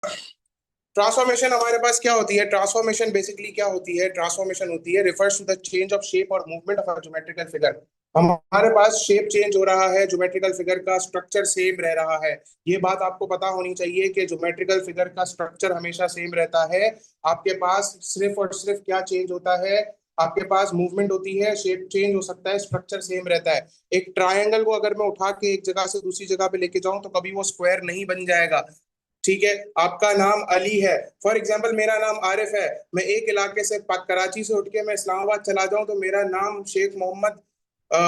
Transformation हमारे पास क्या होती है? ट्रांसफॉर्मेशन बेसिकली क्या होती है? ट्रांसफॉर्मेशन होती है refers to the change of shape और movement of a geometrical figure. हमारे पास शेप चेंज हो रहा है, ज्योमेट्रिकल फिगर का स्ट्रक्चर सेम रह रहा है। ये बात आपको पता होनी चाहिए कि ज्योमेट्रिकल फिगर का स्ट्रक्चर हमेशा सेम रहता है। आपके पास सिर्फ और सिर्फ क्या चेंज होता है? आपके पास मूवमेंट होती है, शेप चेंज हो सकता है, स्ट्रक्चर सेम रहता है। एक ट्रायंगल को अगर मैं उठा के एक जगह से दूसरी जगह पे लेके जाऊं तो कभी वो स्क्वायर नहीं बन जाएगा। ठीक है। आपका नाम अली है, फॉर एग्जाम्पल मेरा नाम आरिफ है। मैं एक इलाके से कराची से उठ के मैं इस्लामाबाद चला जाऊं तो मेरा नाम शेख मोहम्मद अ,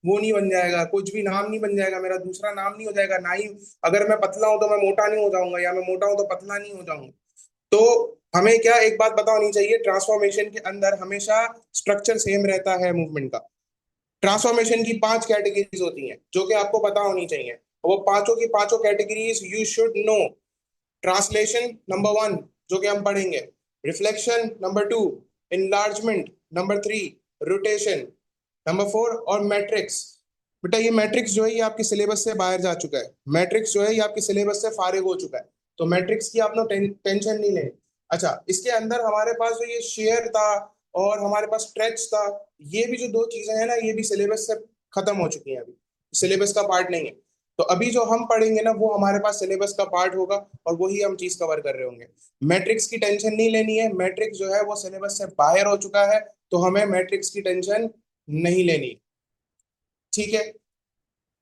वो नहीं बन जाएगा, कुछ भी नाम नहीं बन जाएगा, मेरा दूसरा नाम नहीं हो जाएगा ना ही। अगर मैं पतला हूं तो मैं मोटा नहीं हो जाऊंगा, या मैं मोटा हूं तो पतला नहीं हो जाऊंगा। तो हमें क्या एक बात पता होनी चाहिए, ट्रांसफॉर्मेशन के अंदर हमेशा स्ट्रक्चर सेम रहता है मूवमेंट का। ट्रांसफॉर्मेशन की 5 कैटेगरीज होती हैं जो कि आपको पता होनी चाहिए। वो पांचों की पांचों categories you should know. Translation number 1 जो कि हम पढ़ेंगे, reflection number 2, enlargement number 3, rotation number 4 और मैट्रिक्स। बेटा ये मैट्रिक्स जो है ये आपके सिलेबस से बाहर जा चुका है, मैट्रिक्स जो है ये आपके सिलेबस से फारिग हो चुका है। तो मैट्रिक्स की आप लोग टेंशन नहीं लें। अच्छा, इसके अंदर हमारे पास जो ये शेयर था और हमारे पास स्ट्रेच था, ये भी जो दो चीजें हैं ना, ये भी सिलेबस से खत्म हो चुकी हैं, अभी सिलेबस का पार्ट नहीं है। तो अभी जो हम पढ़ेंगे ना वो हमारे पास सिलेबस का पार्ट होगा और वही हम चीज कवर कर रहे होंगे। मैट्रिक्स की टेंशन नहीं लेनी है, मैट्रिक्स जो है वो सिलेबस से बाहर हो चुका है, तो हमें मैट्रिक्स की टेंशन नहीं लेनी। ठीक है।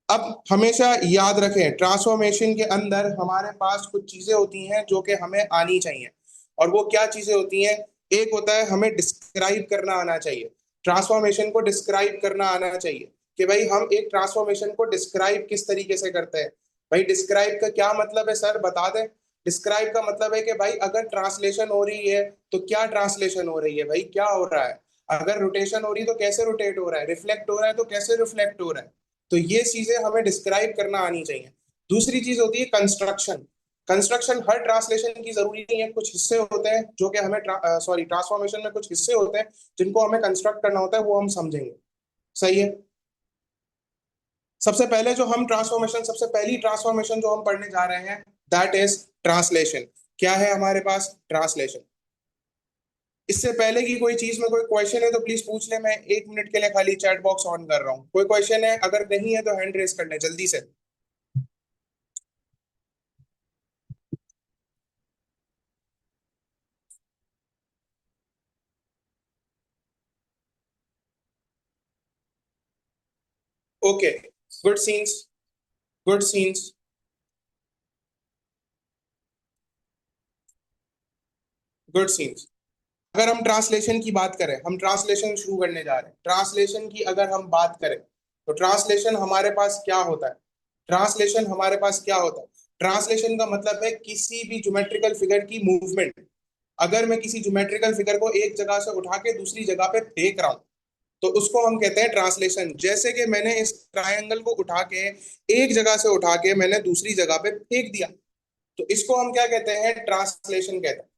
अब हमेशा याद रखें, ट्रांसफॉर्मेशन के अंदर हमारे पास कुछ चीजें होती हैं जो कि हमें आनी चाहिए। और वो क्या चीजें होती हैं? एक होता है हमें डिस्क्राइब करना आना चाहिए। ट्रांसफॉर्मेशन को डिस्क्राइब करना आना चाहिए कि भाई हम एक ट्रांसफॉर्मेशन को डिस्क्राइब किस तरीके से करते हैं। भाई डिस्क्राइब का क्या मतलब है सर, बता दें। डिस्क्राइब का मतलब है कि भाई अगर ट्रांसलेशन हो रही है तो क्या ट्रांसलेशन हो रही है, भाई क्या हो रहा है। अगर रोटेशन हो रही है तो कैसे रोटेट हो रहा है, रिफ्लेक्ट हो रहा है तो कैसे रिफ्लेक्ट हो रहा है। तो ये चीजें हमें डिस्क्राइब करना आनी चाहिए। दूसरी चीज होती है कंस्ट्रक्शन। कंस्ट्रक्शन हर ट्रांसलेशन की जरूरी नहीं है, कुछ हिस्से होते हैं जो कि हमें ट्रांसफॉर्मेशन में कुछ हिस्से होते हैं जिनको हमें कंस्ट्रक्ट करना होता है, वो हम समझेंगे। सही है। सबसे पहली ट्रांसफॉर्मेशन जो हम पढ़ने जा रहे हैं, दैट इज ट्रांसलेशन। क्या है हमारे पास? ट्रांसलेशन। इससे पहले की कोई चीज में कोई क्वेश्चन है तो प्लीज पूछ ले, मैं 1 मिनट के लिए खाली चैट बॉक्स ऑन कर रहा हूँ। कोई क्वेश्चन है? अगर नहीं है तो हैंड रेस कर ले जल्दी से। Okay. Good scenes. Good scenes. Good scenes. अगर हम ट्रांसलेशन की बात करें, हम ट्रांसलेशन शुरू करने जा रहे हैं, ट्रांसलेशन की अगर हम बात करें तो ट्रांसलेशन हमारे पास क्या होता है? ट्रांसलेशन हमारे पास क्या होता है? ट्रांसलेशन का मतलब है किसी भी ज्योमेट्रिकल फिगर की मूवमेंट। अगर मैं किसी ज्योमेट्रिकल फिगर को एक जगह से उठा के दूसरी जगह पे फेंक रहा हूं तो उसको हम कहते हैं ट्रांसलेशन। जैसे कि मैंने इस ट्रायंगल को उठा के एक जगह से उठा के मैंने दूसरी जगह पे फेंक दिया, तो इसको हम क्या कहते हैं? ट्रांसलेशन कहते हैं।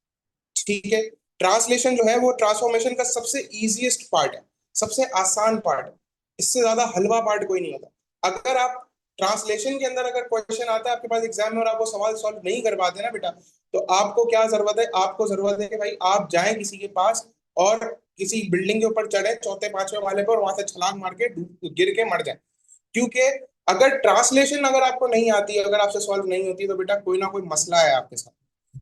ठीक है। ट्रांसलेशन जो है वो ट्रांसफॉर्मेशन का सबसे इजीएस्ट पार्ट है, सबसे आसान पार्ट है। इससे ज्यादा हलवा पार्ट कोई नहीं होता। अगर आप ट्रांसलेशन के अंदर अगर क्वेश्चन आता है आपके पास एग्जाम में और आप वो सवाल सॉल्व नहीं कर पाते ना बेटा, तो आपको क्या जरूरत है? आपको जरूरत है कि भाई आप जाएं किसी के पास और किसी बिल्डिंग के ऊपर चढ़े, चौथे पांचवें माले पर, और वहां से छलांग मार के गिर के मर जाए। क्योंकि अगर ट्रांसलेशन अगर आपको नहीं आती, अगर आपसे सॉल्व नहीं होती, तो बेटा कोई ना कोई मसला है आपके साथ।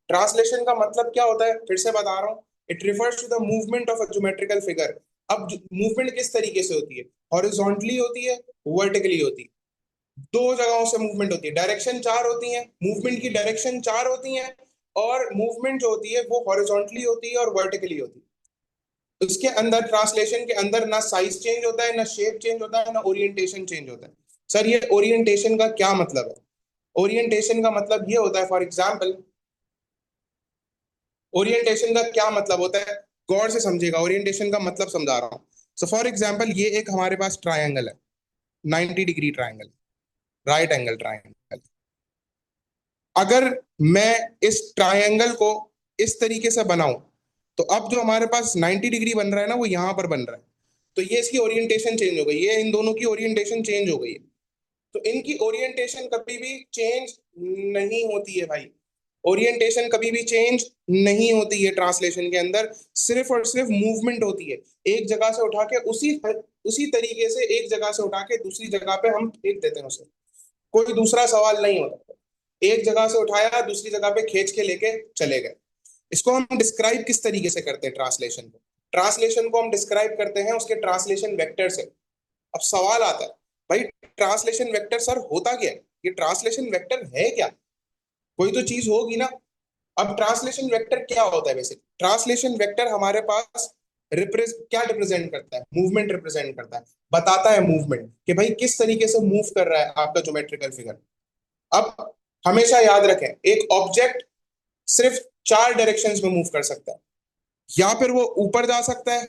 ट्रांसलेशन का मतलब क्या होता है, फिर से बता रहा हूँ। It refers to the movement of a geometrical figure. अब मूवमेंट किस तरीके से होती है? हॉरिजॉन्टली होती है, वर्टिकली होती है। दो जगहों से मूवमेंट होती है, डायरेक्शन चार होती है, मूवमेंट की डायरेक्शन चार होती है। और मूवमेंट जो होती है वो हॉरिजॉन्टली होती है और वर्टिकली होती है। उसके अंदर, ट्रांसलेशन के अंदर, ना साइज चेंज होता है, ना शेप चेंज होता है, ना ओरिएंटेशन चेंज होता है। सर ये ओरिएंटेशन का क्या मतलब है? ओरिएंटेशन का मतलब ये होता है, फॉर एग्जाम्पल, ओरिएंटेशन का क्या मतलब होता है? गौर से समझिएगा, ओरिएंटेशन का मतलब समझा रहा हूं। सो फॉर एग्जाम्पल ये एक हमारे पास ट्रायंगल है, 90 degree triangle, right angle triangle. अगर मैं इस ट्रायंगल को इस तरीके से बनाऊं तो अब जो हमारे पास 90 डिग्री बन रहा है ना वो यहां पर बन रहा है। तो ये इसकी ओरिएंटेशन चेंज हो गई, ये इन दोनों की ओरिएंटेशन चेंज हो गई है। तो इनकी ओरिएंटेशन कभी भी चेंज नहीं होती है भाई। ओरिएंटेशन कभी भी चेंज नहीं होती है ट्रांसलेशन के अंदर, सिर्फ और सिर्फ मूवमेंट होती है। एक जगह से उठा के उसी उसी तरीके से एक जगह से उठा के दूसरी जगह पे हम फेंक देते हैं उसे, कोई दूसरा सवाल नहीं होता। एक जगह से उठाया दूसरी जगह पे खींच के लेके चले गए। इसको हम डिस्क्राइब किस तरीके से करते हैं ट्रांसलेशन को? ट्रांसलेशन को हम डिस्क्राइब करते हैं उसके ट्रांसलेशन वेक्टर से। अब सवाल आता है, भाई ट्रांसलेशन वेक्टर सर होता क्या है? ये ट्रांसलेशन वेक्टर है क्या? कोई तो चीज होगी ना। अब ट्रांसलेशन वेक्टर क्या होता है? बेसिक ट्रांसलेशन वेक्टर हमारे पास क्या रिप्रेजेंट करता है? मूवमेंट रिप्रेजेंट करता है, बताता है मूवमेंट कि भाई किस तरीके से मूव कर रहा है आपका ज्योमेट्रिकल फिगर। अब हमेशा याद रखें, एक ऑब्जेक्ट सिर्फ चार डायरेक्शंस में मूव कर सकता है। या फिर वो ऊपर जा सकता है,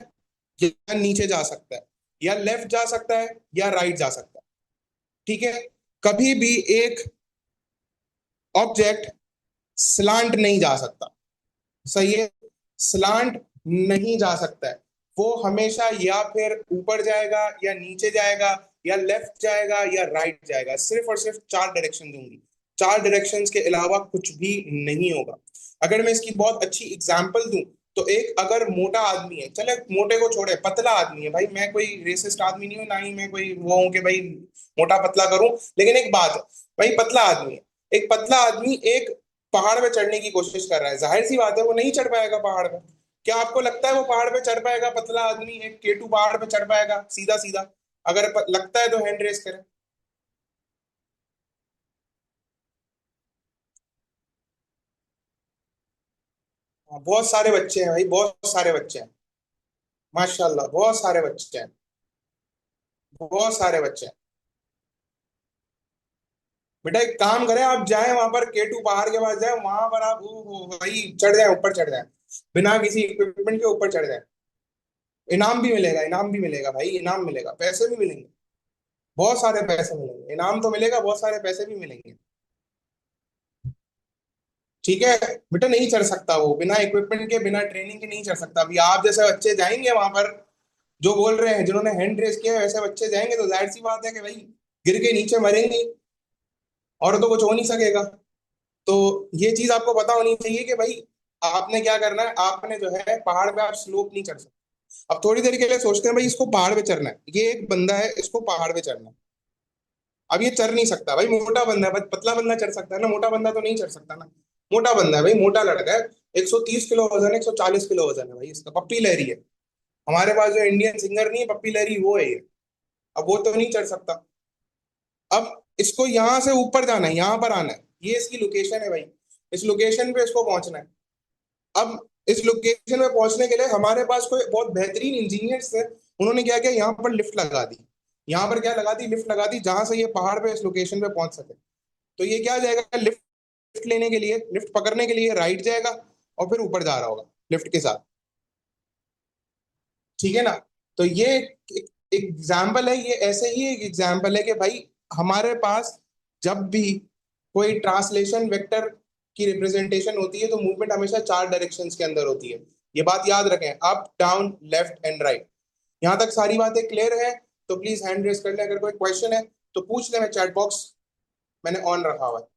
या नीचे जा सकता है, या लेफ्ट जा सकता है, या राइट जा सकता है। ठीक है? कभी भी एक ऑब्जेक्ट स्लांट नहीं जा सकता। सही है? स्लांट नहीं जा सकता है। वो हमेशा या फिर ऊपर जाएगा, या नीचे जाएगा, या लेफ्ट जाएगा, या राइट जाएगा। सिर्फ और सिर्फ चार डायरेक्शन होंगी। चार डायरेक्शंस के अलावा कुछ भी नहीं होगा। अगर मैं इसकी बहुत अच्छी एग्जांपल दूं, तो एक अगर मोटा आदमी है, चले मोटे को छोड़े, पतला आदमी है, भाई मैं कोई रेसिस्ट आदमी नहीं हूं, ना ही मैं कोई वो हूं कि भाई मोटा पतला करूं, लेकिन एक बात है, भाई पतला आदमी है। एक पतला आदमी एक पहाड़ पे चढ़ने की कोशिश कर रहा है, जाहिर सी बात है वो नहीं चढ़ पाएगा पहाड़ पे। क्या आपको लगता है वो पहाड़ पे चढ़ पाएगा? पतला आदमी एक केटू पहाड़ पे चढ़ पाएगा सीधा सीधा? अगर लगता है तो हैंड रेस करें। हाँ, बहुत सारे बच्चे हैं भाई, बहुत सारे बच्चे हैं। माशाल्लाह बहुत सारे बच्चे हैं। बहुत सारे बच्चे हैं। बेटा एक काम करें, आप जाएं वहां पर केटू पहाड़ के पास, जाएं वहां पर, आप भाई चढ़ जाए, ऊपर चढ़ जाए, बिना किसी इक्विपमेंट के ऊपर चढ़ जाए। इनाम भी मिलेगा, इनाम भी मिलेगा भाई, इनाम मिलेगा, पैसे भी मिलेंगे। बहुत सारे पैसे मिलेंगे, इनाम तो मिलेगा, बहुत सारे पैसे भी मिलेंगे। ठीक है? बेटा नहीं चढ़ सकता वो, बिना इक्विपमेंट के बिना ट्रेनिंग के नहीं चढ़ सकता। अभी आप जैसे बच्चे जाएंगे वहां पर, जो बोल रहे हैं, जिन्होंने हैंड रेस किया है, वैसे बच्चे जाएंगे तो जाहिर सी बात है कि भाई गिर के नीचे मरेंगे, और तो कुछ हो नहीं सकेगा। तो ये चीज आपको पता होनी चाहिए कि भाई आपने क्या करना है। आपने जो है पहाड़ पे आप स्लोप नहीं चढ़ सकते। अब थोड़ी देर के लिए सोचते हैं भाई इसको पहाड़ पे चढ़ना है, ये एक बंदा है, इसको पहाड़ पे चढ़ना है। अब ये चढ़ नहीं सकता भाई, मोटा बंदा है, बस पतला बंदा चढ़ सकता है ना, मोटा बंदा तो नहीं चढ़ सकता ना। मोटा बंदा है भाई, मोटा लड़का है, 130 किलो वजन है, 140 किलो वजन है भाई इसका। पप्पी लहरी है। हमारे पास जो इंडियन सिंगर नहीं है, पप्पी लहरी, वो है ये। अब वो तो नहीं चढ़ सकता। अब इसको यहाँ से ऊपर जाना है, यहाँ पर आना है, ये इसकी लोकेशन है भाई। इस लोकेशन पे इसको पहुंचना है। अब इस लोकेशन पे पहुंचने के लिए हमारे पास कोई बहुत बेहतरीन इंजीनियर्स थे। उन्होंने क्या किया, यहाँ पर लिफ्ट लगा दी। यहाँ पर क्या लगा दी? लिफ्ट लगा दी, जहां से ये पहाड़ पे इस लोकेशन पे पहुंच सके। तो ये क्या जाएगा, लिफ्ट लेने के लिए, लिफ्ट पकड़ने के लिए राइट जाएगा, और फिर ऊपर जा रहा होगा लिफ्ट के साथ। ठीक है ना? तो ये एक एग्जाम्पल है, ये ऐसे ही एक एग्जाम्पल है कि भाई हमारे पास जब भी कोई ट्रांसलेशन वेक्टर की रिप्रेजेंटेशन होती है, तो मूवमेंट हमेशा चार डायरेक्शंस के अंदर होती है। ये बात याद रखें, up down left and right. यहां तक सारी बातें क्लियर है? तो प्लीज हैंड रेस कर ले, अगर कोई क्वेश्चन है तो पूछ ले। मैं चैट बॉक्स मैंने ऑन रखा हुआ है।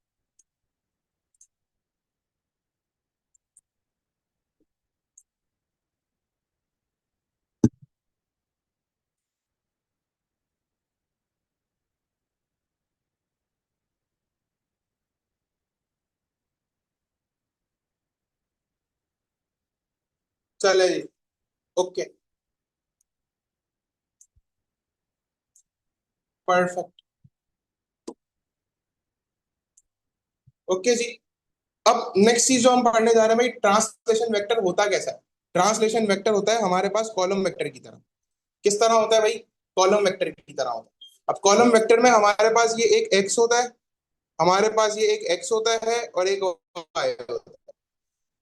चले जी। ओके। परफेक्ट। ओके जी। अब नेक्स्ट चीज जो हम पढ़ने जा रहे हैं भाई, ट्रांसलेशन वेक्टर होता कैसा है? ट्रांसलेशन वेक्टर होता है हमारे पास कॉलम वेक्टर की तरह। किस तरह होता है भाई? कॉलम वेक्टर की तरह होता है। अब कॉलम वेक्टर में हमारे पास ये एक एक्स होता है, हमारे पास ये एक एक्स होता है, और एक वाई होता है।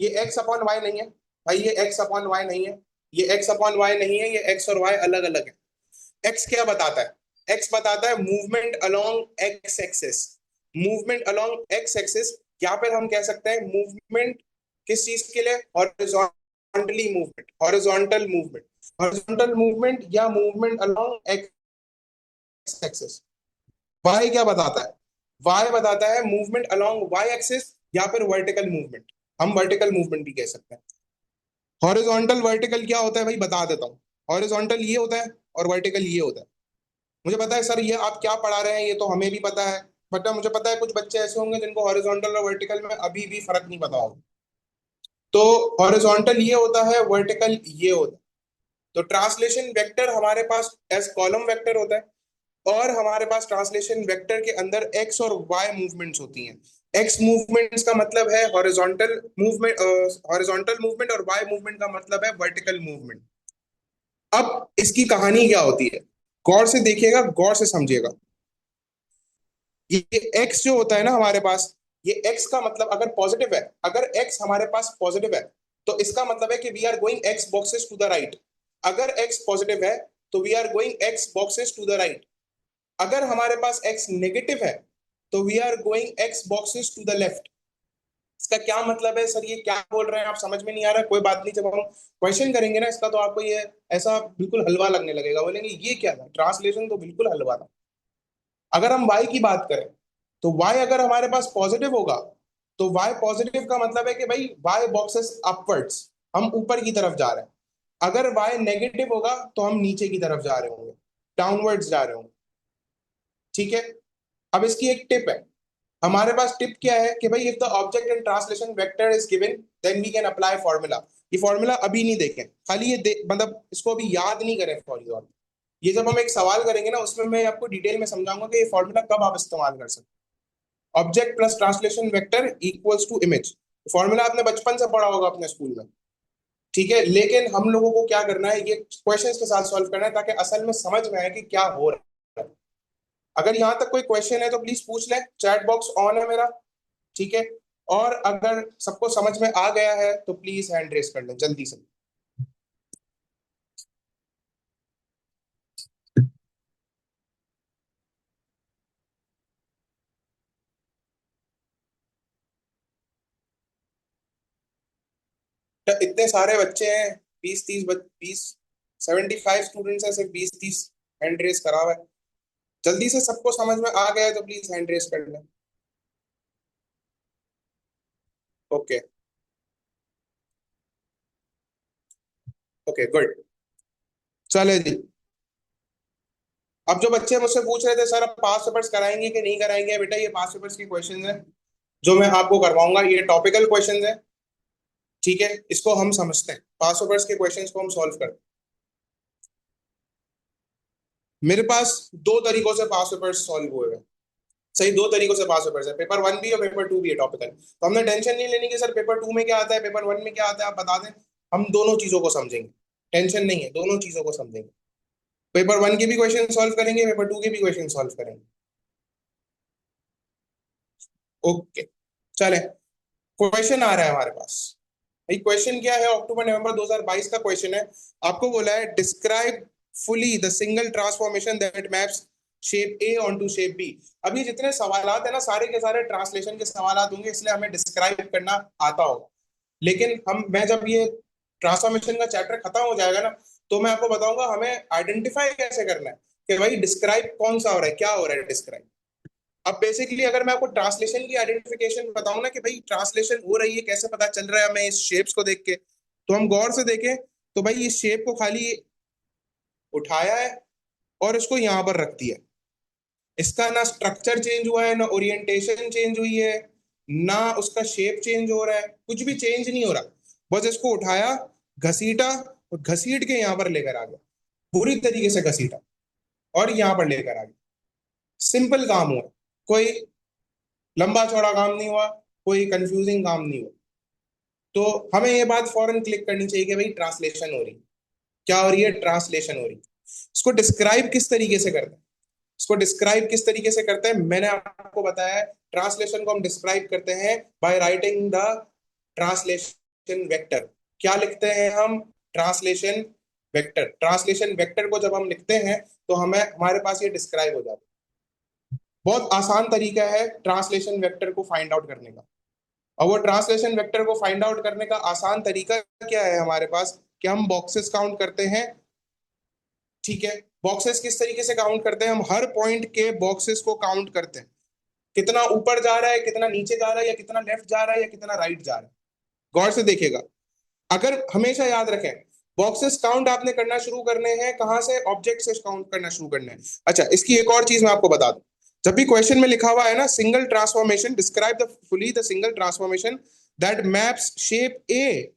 ये एक्स अपॉन वाई नहीं है भाई, ये एक्स अपॉन वाई नहीं है, ये एक्स अपॉन वाई नहीं है, ये एक्स और वाई अलग अलग है। एक्स क्या बताता है? एक्स बताता है movement along X axis. Movement along X axis, या फिर हम कह सकते हैं मूवमेंट किस चीज के लिए? Horizontally movement, horizontal movement, horizontal movement, या movement along X axis. Y क्या बताता है? वाई बताता है मूवमेंट अलोंग वाई एक्सिस, या फिर वर्टिकल मूवमेंट, हम वर्टिकल मूवमेंट भी कह सकते हैं। हॉरिजॉन्टल वर्टिकल क्या होता है भाई, बता देता हूँ। हॉरिजॉन्टल ये होता है और वर्टिकल ये होता है। मुझे पता है सर ये आप क्या पढ़ा रहे हैं, ये तो हमें भी पता है, बट मुझे पता है कुछ बच्चे ऐसे होंगे जिनको हॉरिजॉन्टल और वर्टिकल में अभी भी फर्क नहीं पता होगा। तो हॉरिजॉन्टल ये होता है, वर्टिकल ये होता है। तो ट्रांसलेशन वेक्टर हमारे पास एज कॉलम वेक्टर होता है, और हमारे पास ट्रांसलेशन वेक्टर के अंदर एक्स और वाई मूवमेंट्स होती हैं। एक्स मूवमेंट्स का मतलब है हॉरिजॉन्टल मूवमेंट, हॉरिजॉन्टल मूवमेंट, और वाई मूवमेंट का मतलब है वर्टिकल मूवमेंट। अब इसकी कहानी क्या होती है, गौर से देखिएगा, गौर से समझिएगा। ये एक्स जो होता है ना हमारे पास, ये एक्स का मतलब अगर पॉजिटिव है, अगर एक्स हमारे पास पॉजिटिव है, तो इसका मतलब है कि we are going x boxes to the right. अगर एक्स पॉजिटिव है तो we are going x boxes to the right. अगर हमारे पास एक्स नेगेटिव है तो we are going x boxes to the left. इसका क्या मतलब है सर, ये क्या बोल रहे हैं आप, समझ में नहीं आ रहा है, कोई बात नहीं, जब हम क्वेश्चन करेंगे ना इसका तो आपको ये ऐसा बिल्कुल हलवा लगने लगेगा, बोलेंगे ये क्या था, ट्रांसलेशन तो बिल्कुल हलवा था। अगर हम y की बात करें तो y अगर हमारे पास पॉजिटिव होगा तो y पॉजिटिव का मतलब है कि भाई y बॉक्सेस अपवर्ड्स, हम ऊपर की तरफ जा रहे हैं। अगर y नेगेटिव होगा तो हम नीचे की तरफ जा रहे होंगे, डाउनवर्ड्स जा रहे होंगे। ठीक है। अब इसकी एक टिप है, हमारे पास टिप क्या है कि भाई if the object in translation vector is given then we can apply formula. ये फॉर्मूला अभी नहीं देखें, खाली ये मतलब इसको अभी याद नहीं करें फॉर। ये जब हम एक सवाल करेंगे ना उसमें मैं आपको डिटेल में समझाऊंगा कि ये फॉर्मूला कब आप इस्तेमाल कर सकते हैं। Object plus translation vector equals to image, formula आपने बचपन से पढ़ा होगा अपने स्कूल में। ठीक है, लेकिन हम लोगों को क्या करना है, ये क्वेश्चंस के साथ सॉल्व करना है ताकि असल में समझ में आए कि क्या हो रहा है। अगर यहाँ तक कोई क्वेश्चन है तो प्लीज पूछ लें, चैट बॉक्स ऑन है मेरा। ठीक है। और अगर सबको समझ में आ गया है तो प्लीज हैंड रेस कर लें जल्दी से। तो इतने सारे बच्चे हैं, 75 स्टूडेंट्स हैं, सिर्फ 20-30 हैंड रेस करा हुआ है। जल्दी से सबको समझ में आ गया है तो प्लीज हैंड रेस कर लें। ओके। Okay good. चले जी। अब जो बच्चे मुझसे पूछ रहे थे सर अब पास पेपर्स कराएंगे कि नहीं कराएंगे, बेटा ये पास पेपर्स के क्वेश्चंस हैं जो मैं आपको करवाऊंगा, ये टॉपिकल क्वेश्चंस हैं। ठीक है, इसको हम समझते हैं, पास पेपर्स के क्वेश्चंस को हम सॉल्व करते हैं। मेरे पास दो तरीकों से पास पेपर्स सॉल्व हुए हैं। सही, दो तरीकों से पास पेपर्स है, पेपर वन भी और पेपर टू भी है टॉपिकल। तो हमने टेंशन नहीं लेनी कि सर पेपर टू में क्या आता है, पेपर वन में क्या आता है, आप बता दें। हम दोनों चीजों को समझेंगे, टेंशन नहीं है, दोनों चीजों को समझेंगे। पेपर वन के भी क्वेश्चन सॉल्व करेंगे, पेपर टू के भी क्वेश्चन सॉल्व करेंगे। ओके। चले, क्वेश्चन आ रहा है हमारे पास। भाई क्वेश्चन क्या है, अक्टूबर नवंबर 2022 का क्वेश्चन है। आपको बोला है describe fully the single transformation that maps shape A onto shape B. अब ये जितने सवालात है ना सारे के सारे ट्रांसलेशन के सवालात होंगे, इसलिए हमें डिस्क्राइब करना आता होगा। लेकिन हम मैं जब ये ट्रांसफॉर्मेशन का चैप्टर खत्म हो जाएगा ना तो मैं आपको बताऊंगा हमें आइडेंटिफाई कैसे करना है कि भाई डिस्क्राइब कौन सा हो रहा है, क्या हो रहा है डिस्क्राइब। अब बेसिकली अगर मैं आपको ट्रांसलेशन की आइडेंटिफिकेशन बताऊं ना कि भाई ट्रांसलेशन हो रही है, कैसे पता चल रहा है हमें इस शेप्स को देख के, तो हम गौर से देखें तो भाई इस शेप को खाली उठाया है और इसको यहां पर रख दिया। इसका ना स्ट्रक्चर चेंज हुआ है, ना ओरिएंटेशन चेंज हुई है, ना उसका शेप चेंज हो रहा है, कुछ भी चेंज नहीं हो रहा। बस इसको उठाया, घसीटा, और घसीट के यहां पर लेकर आ गया, पूरी तरीके से घसीटा और यहां पर लेकर आ गया। सिंपल काम हुआ, कोई लंबा चौड़ा काम नहीं हुआ, कोई कंफ्यूजिंग काम नहीं हुआ। तो हमें ये बात फौरन क्लिक करनी चाहिए कि भाई ट्रांसलेशन हो रही है। क्या हो रही है, ट्रांसलेशन हो रही है। इसको डिस्क्राइब किस तरीके से करते हैं, इसको डिस्क्राइब किस तरीके से करते हैं मैंने आपको बताया है। ट्रांसलेशन को हम डिस्क्राइब करते हैं by writing the translation vector. क्या लिखते हैं हम, ट्रांसलेशन वेक्टर। ट्रांसलेशन वेक्टर को जब हम लिखते हैं तो हमें हमारे पास ये डिस्क्राइब हो जाता है। बहुत आसान तरीका है ट्रांसलेशन वेक्टर को फाइंड आउट करने का। और वो ट्रांसलेशन वेक्टर को फाइंड आउट करने का आसान तरीका क्या है हमारे पास, कि हम बॉक्सेस काउंट करते हैं। ठीक है, बॉक्सेस किस तरीके से काउंट करते हैं, हम हर पॉइंट के बॉक्सेस को काउंट करते हैं। कितना ऊपर जा रहा है, कितना नीचे जा रहा है, या कितना लेफ्ट जा रहा है, या कितना राइट जा रहा है। गौर से देखिएगा। अगर हमेशा याद रखें, बॉक्सेस काउंट आपने करना शुरू करने हैं कहां से, ऑब्जेक्ट से काउंट करना शुरू करना है। अच्छा, इसकी एक और चीज मैं आपको बता दूं। जब भी क्वेश्चन में लिखा हुआ है ना, single transformation describe the fully the single transformation that maps shape A,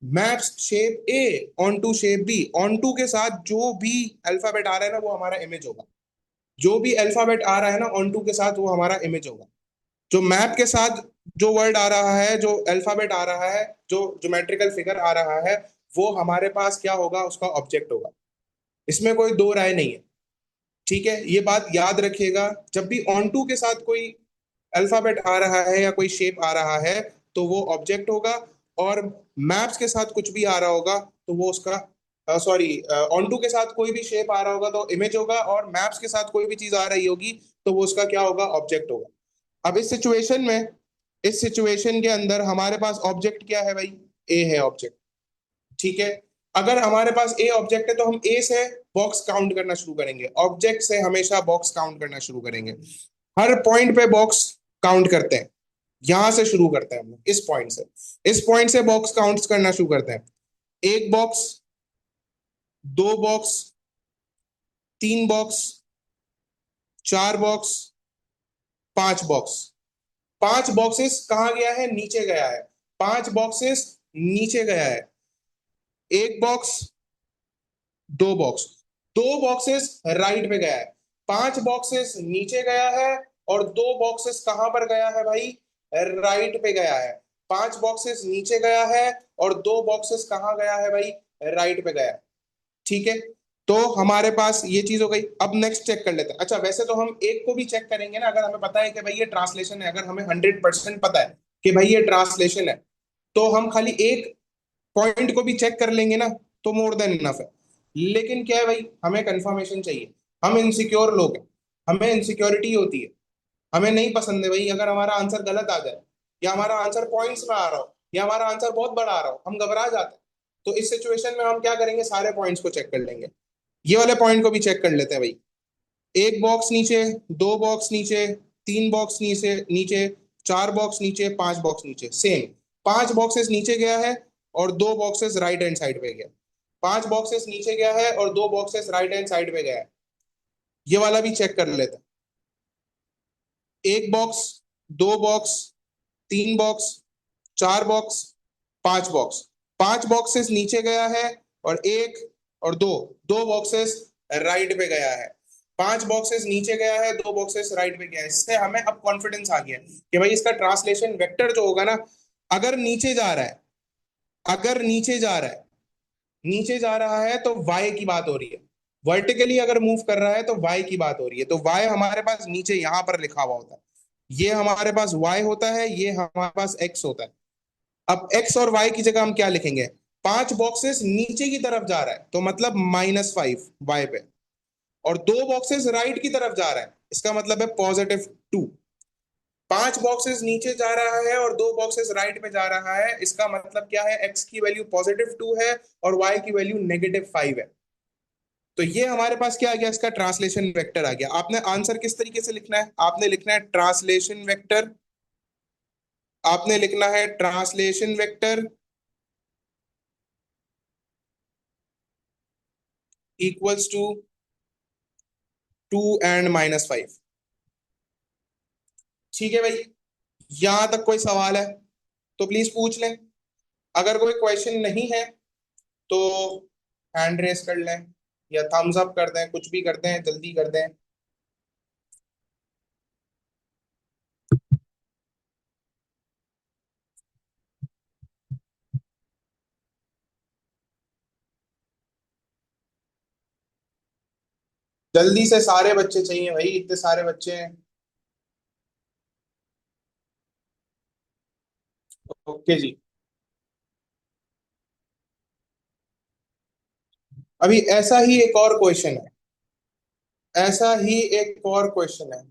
maps shape A onto shape B, onto के साथ जो भी अल्फाबेट आ रहा है ना वो हमारा इमेज होगा। जो भी अल्फाबेट आ रहा है ना ऑन टू के साथ वो हमारा इमेज होगा। जो मैप के साथ जो वर्ड आ रहा है, जो अल्फाबेट आ रहा है, जो ज्योमेट्रिकल फिगर आ रहा है, वो हमारे पास क्या होगा, उसका ऑब्जेक्ट होगा। इसमें कोई दो राय नहीं है। ठीक है, ये बात याद रखिएगा। जब भी ऑन टू के साथ कोई अल्फाबेट आ रहा है या कोई शेप आ रहा है तो वो ऑब्जेक्ट होगा। और मैप्स के साथ कुछ भी आ रहा होगा तो वो उसका, सॉरी, ऑन टू के साथ कोई भी शेप आ रहा होगा तो इमेज होगा, और मैप्स के साथ कोई भी चीज आ रही होगी तो वो उसका क्या होगा, ऑब्जेक्ट होगा। अब इस सिचुएशन में, इस सिचुएशन के अंदर हमारे पास ऑब्जेक्ट क्या है भाई, ए है ऑब्जेक्ट। ठीक है, अगर हमारे पास ए ऑब्जेक्ट है तो हम ए से बॉक्स काउंट करना शुरू करेंगे, ऑब्जेक्ट से हमेशा बॉक्स काउंट करना शुरू करेंगे। हर पॉइंट पे बॉक्स काउंट करते हैं। यहां से शुरू करते हैं हम लोग, इस पॉइंट से, इस पॉइंट से बॉक्स काउंट करना शुरू करते हैं। एक बॉक्स, दो बॉक्स, तीन बॉक्स, चार बॉक्स, पांच बॉक्स। पांच बॉक्सेस कहाँ गया है, नीचे गया है। पांच बॉक्सेस नीचे गया है। एक बॉक्स, दो बॉक्स, दो बॉक्सेस राइट पे गया है। पांच बॉक्सेस नीचे गया है, और दो बॉक्सेस कहां पर गया है भाई, राइट पे गया है। पांच बॉक्सेस नीचे गया है और दो बॉक्सेस कहां गया है भाई, राइट पे गया है। ठीक है, तो हमारे पास ये चीज हो गई। अब नेक्स्ट चेक कर लेते हैं। अच्छा, वैसे तो हम एक को भी चेक करेंगे ना, अगर हमें पता है कि भाई ये ट्रांसलेशन है, अगर हमें 100% पता है कि भाई ये ट्रांसलेशन है, तो हम खाली एक पॉइंट को भी चेक कर लेंगे ना, तो मोर देन इनफ है। लेकिन क्या है भाई, हमें कंफर्मेशन चाहिए। हम इनसिक्योर लोग हैं, हमें इनसिक्योरिटी होती है। हमें नहीं पसंद है भाई अगर हमारा आंसर गलत आ जाए, या हमारा आंसर पॉइंट्स में आ रहा हो, या हमारा आंसर बहुत बड़ा आ रहा हो, हम घबरा जाते हैं। तो इस सिचुएशन में हम क्या करेंगे, सारे पॉइंट्स को चेक कर लेंगे। ये वाले पॉइंट को भी चेक कर लेते हैं भाई। एक बॉक्स नीचे, दो बॉक्स नीचे, तीन बॉक्स नीचे नीचे, चार बॉक्स नीचे, पांच बॉक्स नीचे, सेम। पांच बॉक्सेस नीचे गया है और दो बॉक्सेस राइट हैंड साइड पे गया। पांच बॉक्सेस नीचे गया है और दो बॉक्सेस राइट हैंड साइड पे गया है। ये वाला भी चेक कर लेते हैं। एक बॉक्स, दो बॉक्स, तीन बॉक्स, चार बॉक्स, पांच बॉक्स। पांच बॉक्सेस नीचे गया है, और एक और दो, दो बॉक्सेस राइट पे गया है। पांच बॉक्सेस नीचे गया है, दो बॉक्सेस राइट पे गया है। इससे हमें अब कॉन्फिडेंस आ गया कि भाई इसका ट्रांसलेशन वेक्टर जो होगा ना, अगर नीचे जा रहा है, अगर नीचे जा रहा है, नीचे जा रहा है तो वाई की बात हो रही है। वर्टिकली अगर मूव कर रहा है तो वाई की बात हो रही है। तो वाई हमारे पास नीचे यहां पर लिखा हुआ होता है। ये हमारे पास वाई होता है, ये हमारे पास एक्स होता है। अब एक्स और वाई की जगह हम क्या लिखेंगे, पांच बॉक्सेस नीचे की तरफ जा रहा है तो मतलब -5 वाई पे, और दो बॉक्सेस राइट की तरफ जा रहा है, इसका मतलब है +2। पांच बॉक्सेस नीचे जा रहा है और दो बॉक्सेस राइट पे जा रहा है, इसका मतलब क्या है, एक्स की वैल्यू +2 है और वाई की वैल्यू -5 है। तो ये हमारे पास क्या आ गया, इसका ट्रांसलेशन वेक्टर आ गया। आपने आंसर किस तरीके से लिखना है, आपने लिखना है ट्रांसलेशन वेक्टर, आपने लिखना है translation vector equals to 2 and -5। ठीक है भाई, यहां तक कोई सवाल है तो प्लीज पूछ लें। अगर कोई क्वेश्चन नहीं है तो हैंड रेस कर लें, या थम्स अप कर दें, कुछ भी कर दें, जल्दी कर दें। जल्दी से, सारे बच्चे चाहिए भाई, इतने सारे बच्चे हैं। ओके जी। अभी ऐसा ही एक और क्वेश्चन है, ऐसा ही एक और क्वेश्चन है।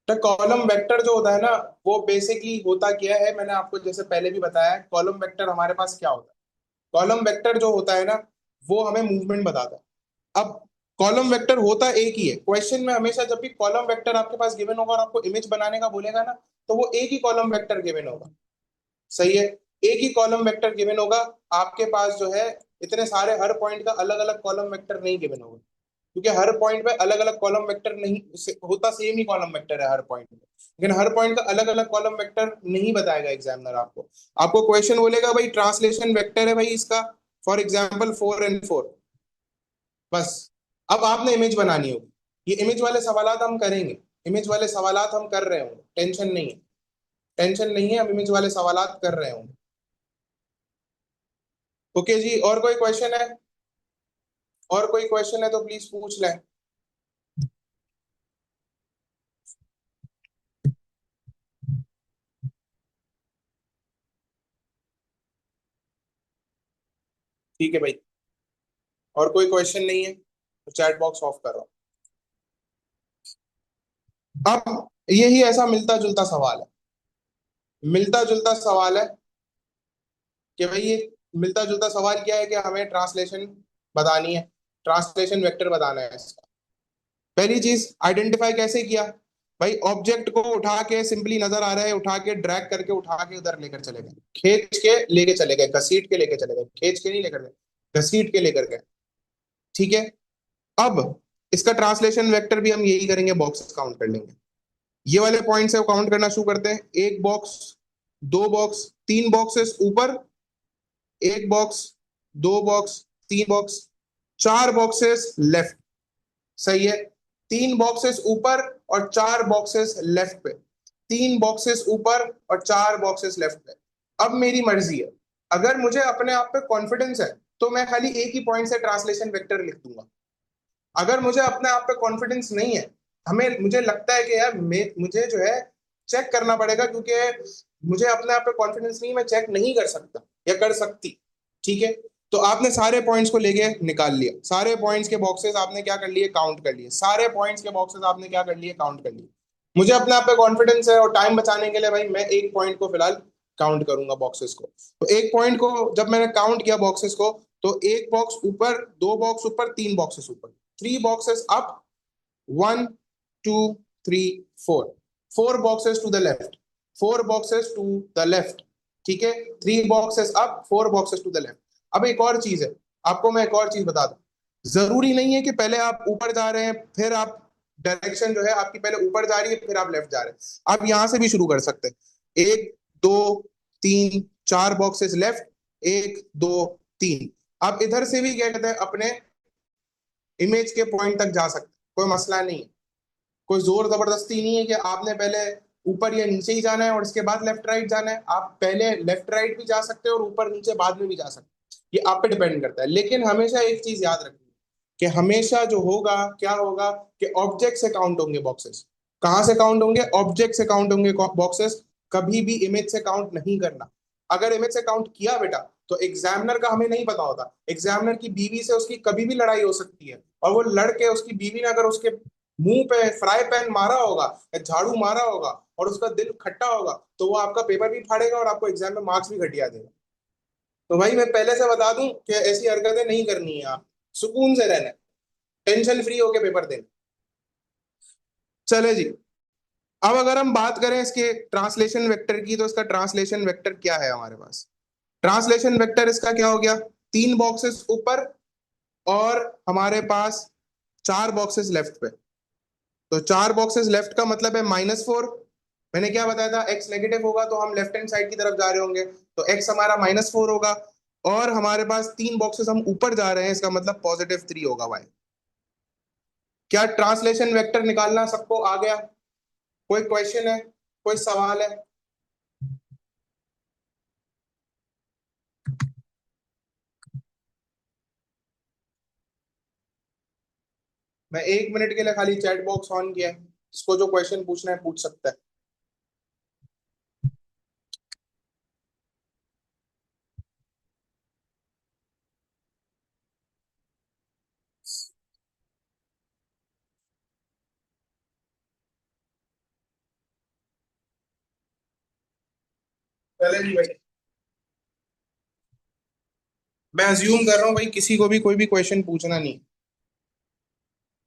तो कॉलम वेक्टर जो होता है ना, वो बेसिकली होता क्या है, मैंने आपको जैसे पहले भी बताया है, कॉलम वेक्टर हमारे पास क्या होता है। कॉलम वेक्टर जो होता है ना, वो हमें मूवमेंट बताता है। अब कॉलम वेक्टर होता एक ही है। क्वेश्चन में हमेशा जब भी कॉलम वेक्टर आपके पास गिवन होगा और आपको इमेज बनाने का बोलेगा ना, तो वो एक ही कॉलम वेक्टर गिवन होगा। सही है, एक ही कॉलम वेक्टर गिवन होगा। आपके पास जो है इतने सारे हर पॉइंट का अलग अलग कॉलम वेक्टर नहीं गिवन होगा, क्योंकि हर पॉइंट पे अलग अलग कॉलम वेक्टर नहीं होता, सेम ही कॉलम वेक्टर है हर पॉइंट पे, लेकिन हर पॉइंट का अलग अलग कॉलम वेक्टर नहीं बताएगा एग्जामिनर आपको। आपको क्वेश्चन बोलेगा भाई ट्रांसलेशन वेक्टर है भाई इसका, फॉर एग्जाम्पल 4 and 4, बस। अब आपने इमेज बनानी होगी। ये इमेज वाले सवालात हम करेंगे, इमेज वाले सवालात हम कर रहे होंगे, टेंशन नहीं है, टेंशन नहीं है, हम इमेज वाले सवालात कर रहे होंगे। ओके जी, और कोई क्वेश्चन है? और कोई क्वेश्चन है तो प्लीज पूछ लें। ठीक है भाई, और कोई क्वेश्चन नहीं है तो चैट बॉक्स ऑफ कर रहा हूं। अब यही ऐसा मिलता जुलता सवाल है, मिलता जुलता सवाल है कि भाई ये मिलता जुलता सवाल क्या है कि हमें ट्रांसलेशन बतानी है, ट्रांसलेशन वेक्टर बताना है इसका। पहली चीज आइडेंटिफाई कैसे किया? भाई ऑब्जेक्ट को उठा के, सिंपली नजर आ रहा है, उठा के ड्रैग करके उठा के उधर लेकर चले गए, खींच के लेके चले गए, घसीट के लेके चले गए, खींच के नहीं लेकर गए, घसीट के लेकर गए। ठीक है, अब इसका ट्रांसलेशन वेक्टर भी हम यही करेंगे, बॉक्सेस काउंट कर लेंगे। ये वाले पॉइंट से काउंट करना शुरू करते हैं। एक बॉक्स, दो बॉक्स, तीन बॉक्सेस ऊपर, एक बॉक्स, दो बॉक्स, तीन बॉक्स, चार बॉक्सेस लेफ्ट। सही है, तीन बॉक्सेस ऊपर और चार बॉक्सेस लेफ्ट पे, तीन बॉक्सेस ऊपर और चार बॉक्सेस लेफ्ट पे। अब मेरी मर्जी है, अगर मुझे अपने आप पे कॉन्फिडेंस है तो मैं खाली एक ही पॉइंट से ट्रांसलेशन वेक्टर लिख दूंगा। अगर मुझे अपने आप पे कॉन्फिडेंस नहीं है, हमें मुझे लगता है कि यार मुझे जो है चेक करना पड़ेगा, क्योंकि मुझे अपने आप पे कॉन्फिडेंस नहीं, मैं चेक नहीं कर सकता या कर सकती। ठीक है, तो आपने सारे पॉइंट्स को लेके निकाल लिया, सारे पॉइंट्स के बॉक्सेस आपने क्या कर लिए, काउंट कर लिए, सारे पॉइंट्स के बॉक्सेस आपने क्या कर लिए, काउंट कर लिए। मुझे अपने आप पे कॉन्फिडेंस है और टाइम बचाने के लिए भाई मैं एक पॉइंट को फिलहाल काउंट करूंगा, बॉक्सेस को। तो एक पॉइंट को जब मैंने काउंट किया बॉक्सेस को, तो एक बॉक्स ऊपर, दो बॉक्स ऊपर, तीन बॉक्सेस ऊपर, three boxes up, one, two, three, four, four boxes to the left, four boxes to the left. ठीक है, three boxes up, four boxes to the left. अब एक और चीज है, आपको मैं एक और चीज बता दूं, जरूरी नहीं है कि पहले आप ऊपर जा रहे हैं फिर आप, डायरेक्शन जो है आपकी पहले ऊपर जा रही है फिर आप लेफ्ट जा रहे हैं, आप यहां से भी शुरू कर सकते हैं। एक, दो, तीन, चार बॉक्सेस लेफ्ट, एक, दो, तीन। आप इधर से भी क्या कहते हैं, अपने इमेज के पॉइंट तक जा सकते हैं, कोई मसला नहीं है। कोई जोर जबरदस्ती नहीं है कि आपने पहले ऊपर या नीचे ही जाना है और इसके बाद लेफ्ट राइट जाना है। आप पहले लेफ्ट राइट भी जा सकते हैं और ऊपर नीचे बाद में भी जा सकते हैं, ये आप पे डिपेंड करता है। लेकिन हमेशा एक चीज याद रखनी है कि हमेशा जो होगा क्या होगा, कि ऑब्जेक्ट से काउंट होंगे बॉक्सेस। कहाँ से काउंट होंगे? ऑब्जेक्ट से काउंट होंगे बॉक्सेस। कभी भी इमेज से काउंट नहीं करना। अगर इमेज से काउंट किया बेटा, तो एग्जामिनर का हमें नहीं पता होता, एग्जामिनर की बीवी से उसकी कभी भी लड़ाई हो सकती है, और वो लड़के उसकी बीवी ने अगर उसके मुंह पे फ्राई पैन मारा होगा या झाड़ू मारा होगा और उसका दिल खट्टा होगा, तो वो आपका पेपर भी फाड़ेगा और आपको एग्जाम में मार्क्स भी घटिया देगा। तो भाई मैं पहले से बता दूं कि ऐसी हरकतें नहीं करनी है, आप सुकून से रहना है, टेंशन फ्री होके पेपर देना। चले जी, अब अगर हम बात करें इसके ट्रांसलेशन वेक्टर की, तो इसका ट्रांसलेशन वेक्टर क्या है हमारे पास? ट्रांसलेशन वेक्टर इसका क्या हो गया, तीन बॉक्सेस ऊपर और हमारे पास चार बॉक्सेस लेफ्ट पे। तो चार बॉक्सेस लेफ्ट का मतलब है -4। मैंने क्या बताया था, एक्स नेगेटिव होगा तो हम लेफ्ट हैंड साइड की तरफ जा रहे होंगे, तो एक्स हमारा -4 होगा। और हमारे पास तीन बॉक्सेस हम ऊपर जा रहे हैं, इसका मतलब +3 होगा वाई। क्या ट्रांसलेशन वेक्टर निकालना सबको आ गया? कोई क्वेश्चन है, कोई सवाल है? मैं 1 मिनट के लिए खाली चैट बॉक्स ऑन किया है, इसको जो क्वेश्चन पूछना है पूछ सकता है। चले जी भाई, मैं अज्यूम कर रहा हूँ भाई किसी को भी कोई भी क्वेश्चन पूछना नहीं।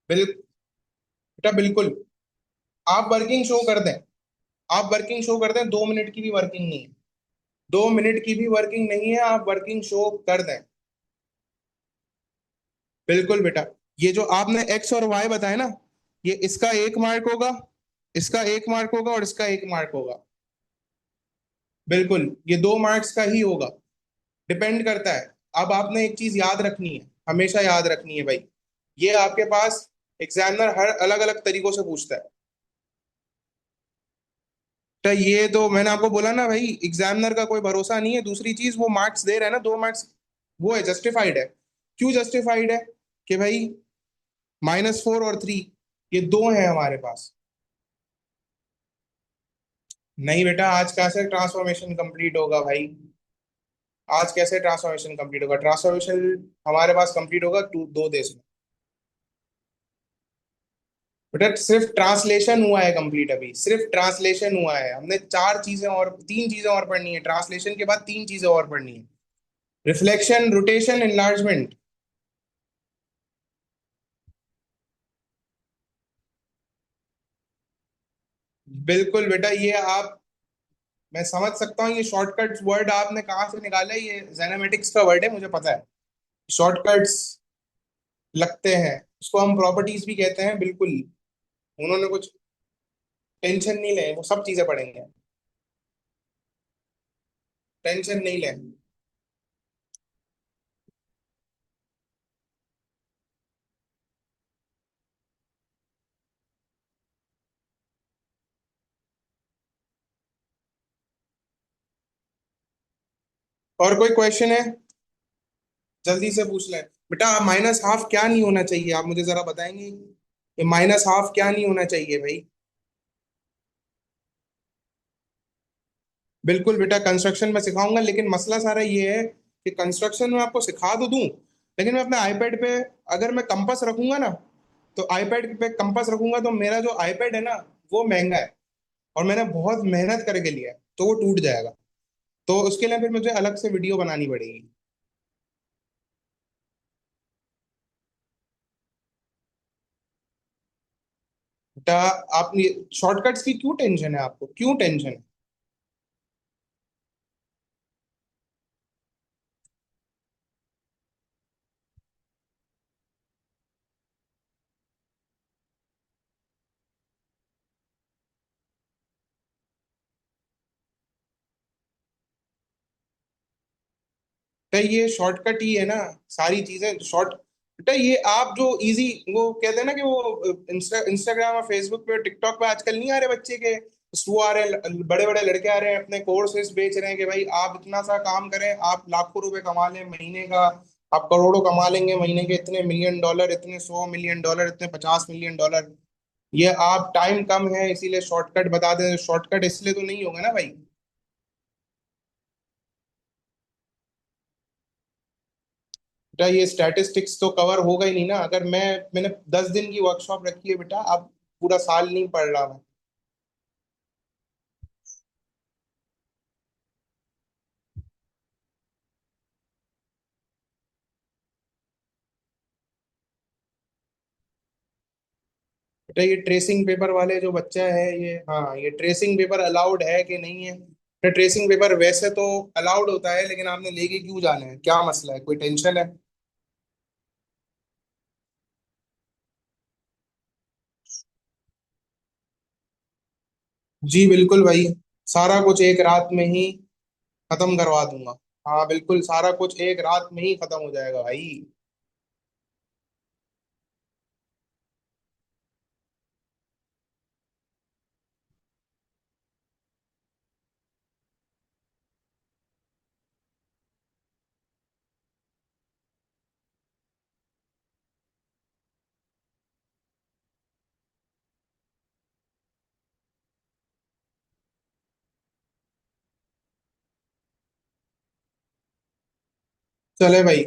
बेटा बिल्कुल। आप वर्किंग शो कर दें, आप वर्किंग शो कर दें, 2 मिनट की भी वर्किंग नहीं है। 2 मिनट की भी वर्किंग नहीं है, आप वर्किंग शो कर दें। बिल्कुल बेटा। ये जो आपने एक्स और वाई बताया ना, ये इसका 1 मार्क होगा, इसका 1 मार्क होगा और इसका 1 मार्क होगा। बिल्कुल, ये 2 मार्क्स का ही होगा। डिपेंड करता है। अब आपने एक चीज याद रखनी है, हमेशा याद रखनी है भाई, ये आपके पास एग्जामिनर हर अलग अलग तरीकों से पूछता है। तो ये तो मैंने आपको बोला ना भाई, एग्जामिनर का कोई भरोसा नहीं है। दूसरी चीज, वो मार्क्स दे रहा है ना, 2 मार्क्स, वो है जस्टिफाइड है। क्यों जस्टिफाइड है? कि भाई -4 और 3, ये दो हैं हमारे पास। नहीं बेटा, आज कैसे ट्रांसफॉर्मेशन कंप्लीट होगा भाई? आज कैसे ट्रांसफॉर्मेशन कंप्लीट होगा? ट्रांसफॉर्मेशन हमारे पास कंप्लीट होगा 2 देश में। बेटा सिर्फ ट्रांसलेशन हुआ है कंप्लीट, अभी सिर्फ ट्रांसलेशन हुआ है। हमने 4 चीजें और 3 चीजें और पढ़नी है, ट्रांसलेशन के बाद 3 चीजें और पढ़नी है। Reflection, rotation, enlargement. बिल्कुल बेटा, ये आप, मैं समझ सकता हूँ, ये शॉर्टकट वर्ड आपने कहाँ से निकाला है, ये जेनेमेटिक्स का वर्ड है, मुझे पता है। शॉर्टकट्स लगते हैं, इसको हम प्रॉपर्टीज भी कहते हैं। बिल्कुल, उन्होंने कुछ टेंशन नहीं ले, वो सब चीजें पढ़ेंगे। टेंशन नहीं ले। और कोई क्वेश्चन है? जल्दी से पूछ लें। बेटा -1/2 क्या नहीं होना चाहिए, आप मुझे जरा बताएंगे? ये -1/2 क्या नहीं होना चाहिए भाई? बिल्कुल बेटा, कंस्ट्रक्शन में सिखाऊंगा, लेकिन मसला सारा ये है कि कंस्ट्रक्शन में आपको सिखा तो दूं, लेकिन मैं अपने आईपैड पे अगर मैं कंपास रखूंगा ना, तो आईपैड पे कंपास रखूंगा तो मेरा जो आईपैड है ना, वो महंगा है, और मैंने बहुत मेहनत करके लिया है, तो वो टूट जाएगा। तो उसके लिए फिर मुझे अलग से वीडियो बनानी पड़ेगी। बेटा आप, शॉर्टकट्स की क्यों टेंशन है आपको, क्यों टेंशन है? बेटा ये शॉर्टकट ही है ना, सारी चीजें शॉर्ट। बेटा ये आप जो इजी, वो कहते हैं ना कि वो इंस्टाग्राम और फेसबुक पे टिकटॉक पे आजकल नहीं आ रहे बच्चे के, वो आ रहे हैं, बड़े बड़े लड़के आ रहे हैं, अपने कोर्सेज बेच रहे हैं कि भाई आप इतना सा काम करें, आप लाखों रुपए कमा लें महीने का, आप करोड़ों कमा लेंगे महीने के, इतने मिलियन डॉलर, इतने 100 मिलियन डॉलर, इतने 50 मिलियन डॉलर। ये आप, टाइम कम है इसीलिए शॉर्टकट बता दें, शॉर्टकट इसलिए तो नहीं होगा ना भाई। बेटा ये स्टैटिस्टिक्स तो कवर होगा ही नहीं ना, अगर मैंने 10 दिन की वर्कशॉप रखी है बेटा, अब पूरा साल नहीं पढ़ रहा मैं। बेटा ये ट्रेसिंग पेपर वाले जो बच्चा है ये, हाँ, ये ट्रेसिंग पेपर अलाउड है कि नहीं है? तो ट्रेसिंग पेपर वैसे तो अलाउड होता है, लेकिन आपने लेके क्यों जाना है, क्या मसला है, कोई टेंशन है? जी बिल्कुल भाई, सारा कुछ एक रात में ही खत्म करवा दूंगा। हाँ बिल्कुल, सारा कुछ एक रात में ही खत्म हो जाएगा भाई। चले भाई।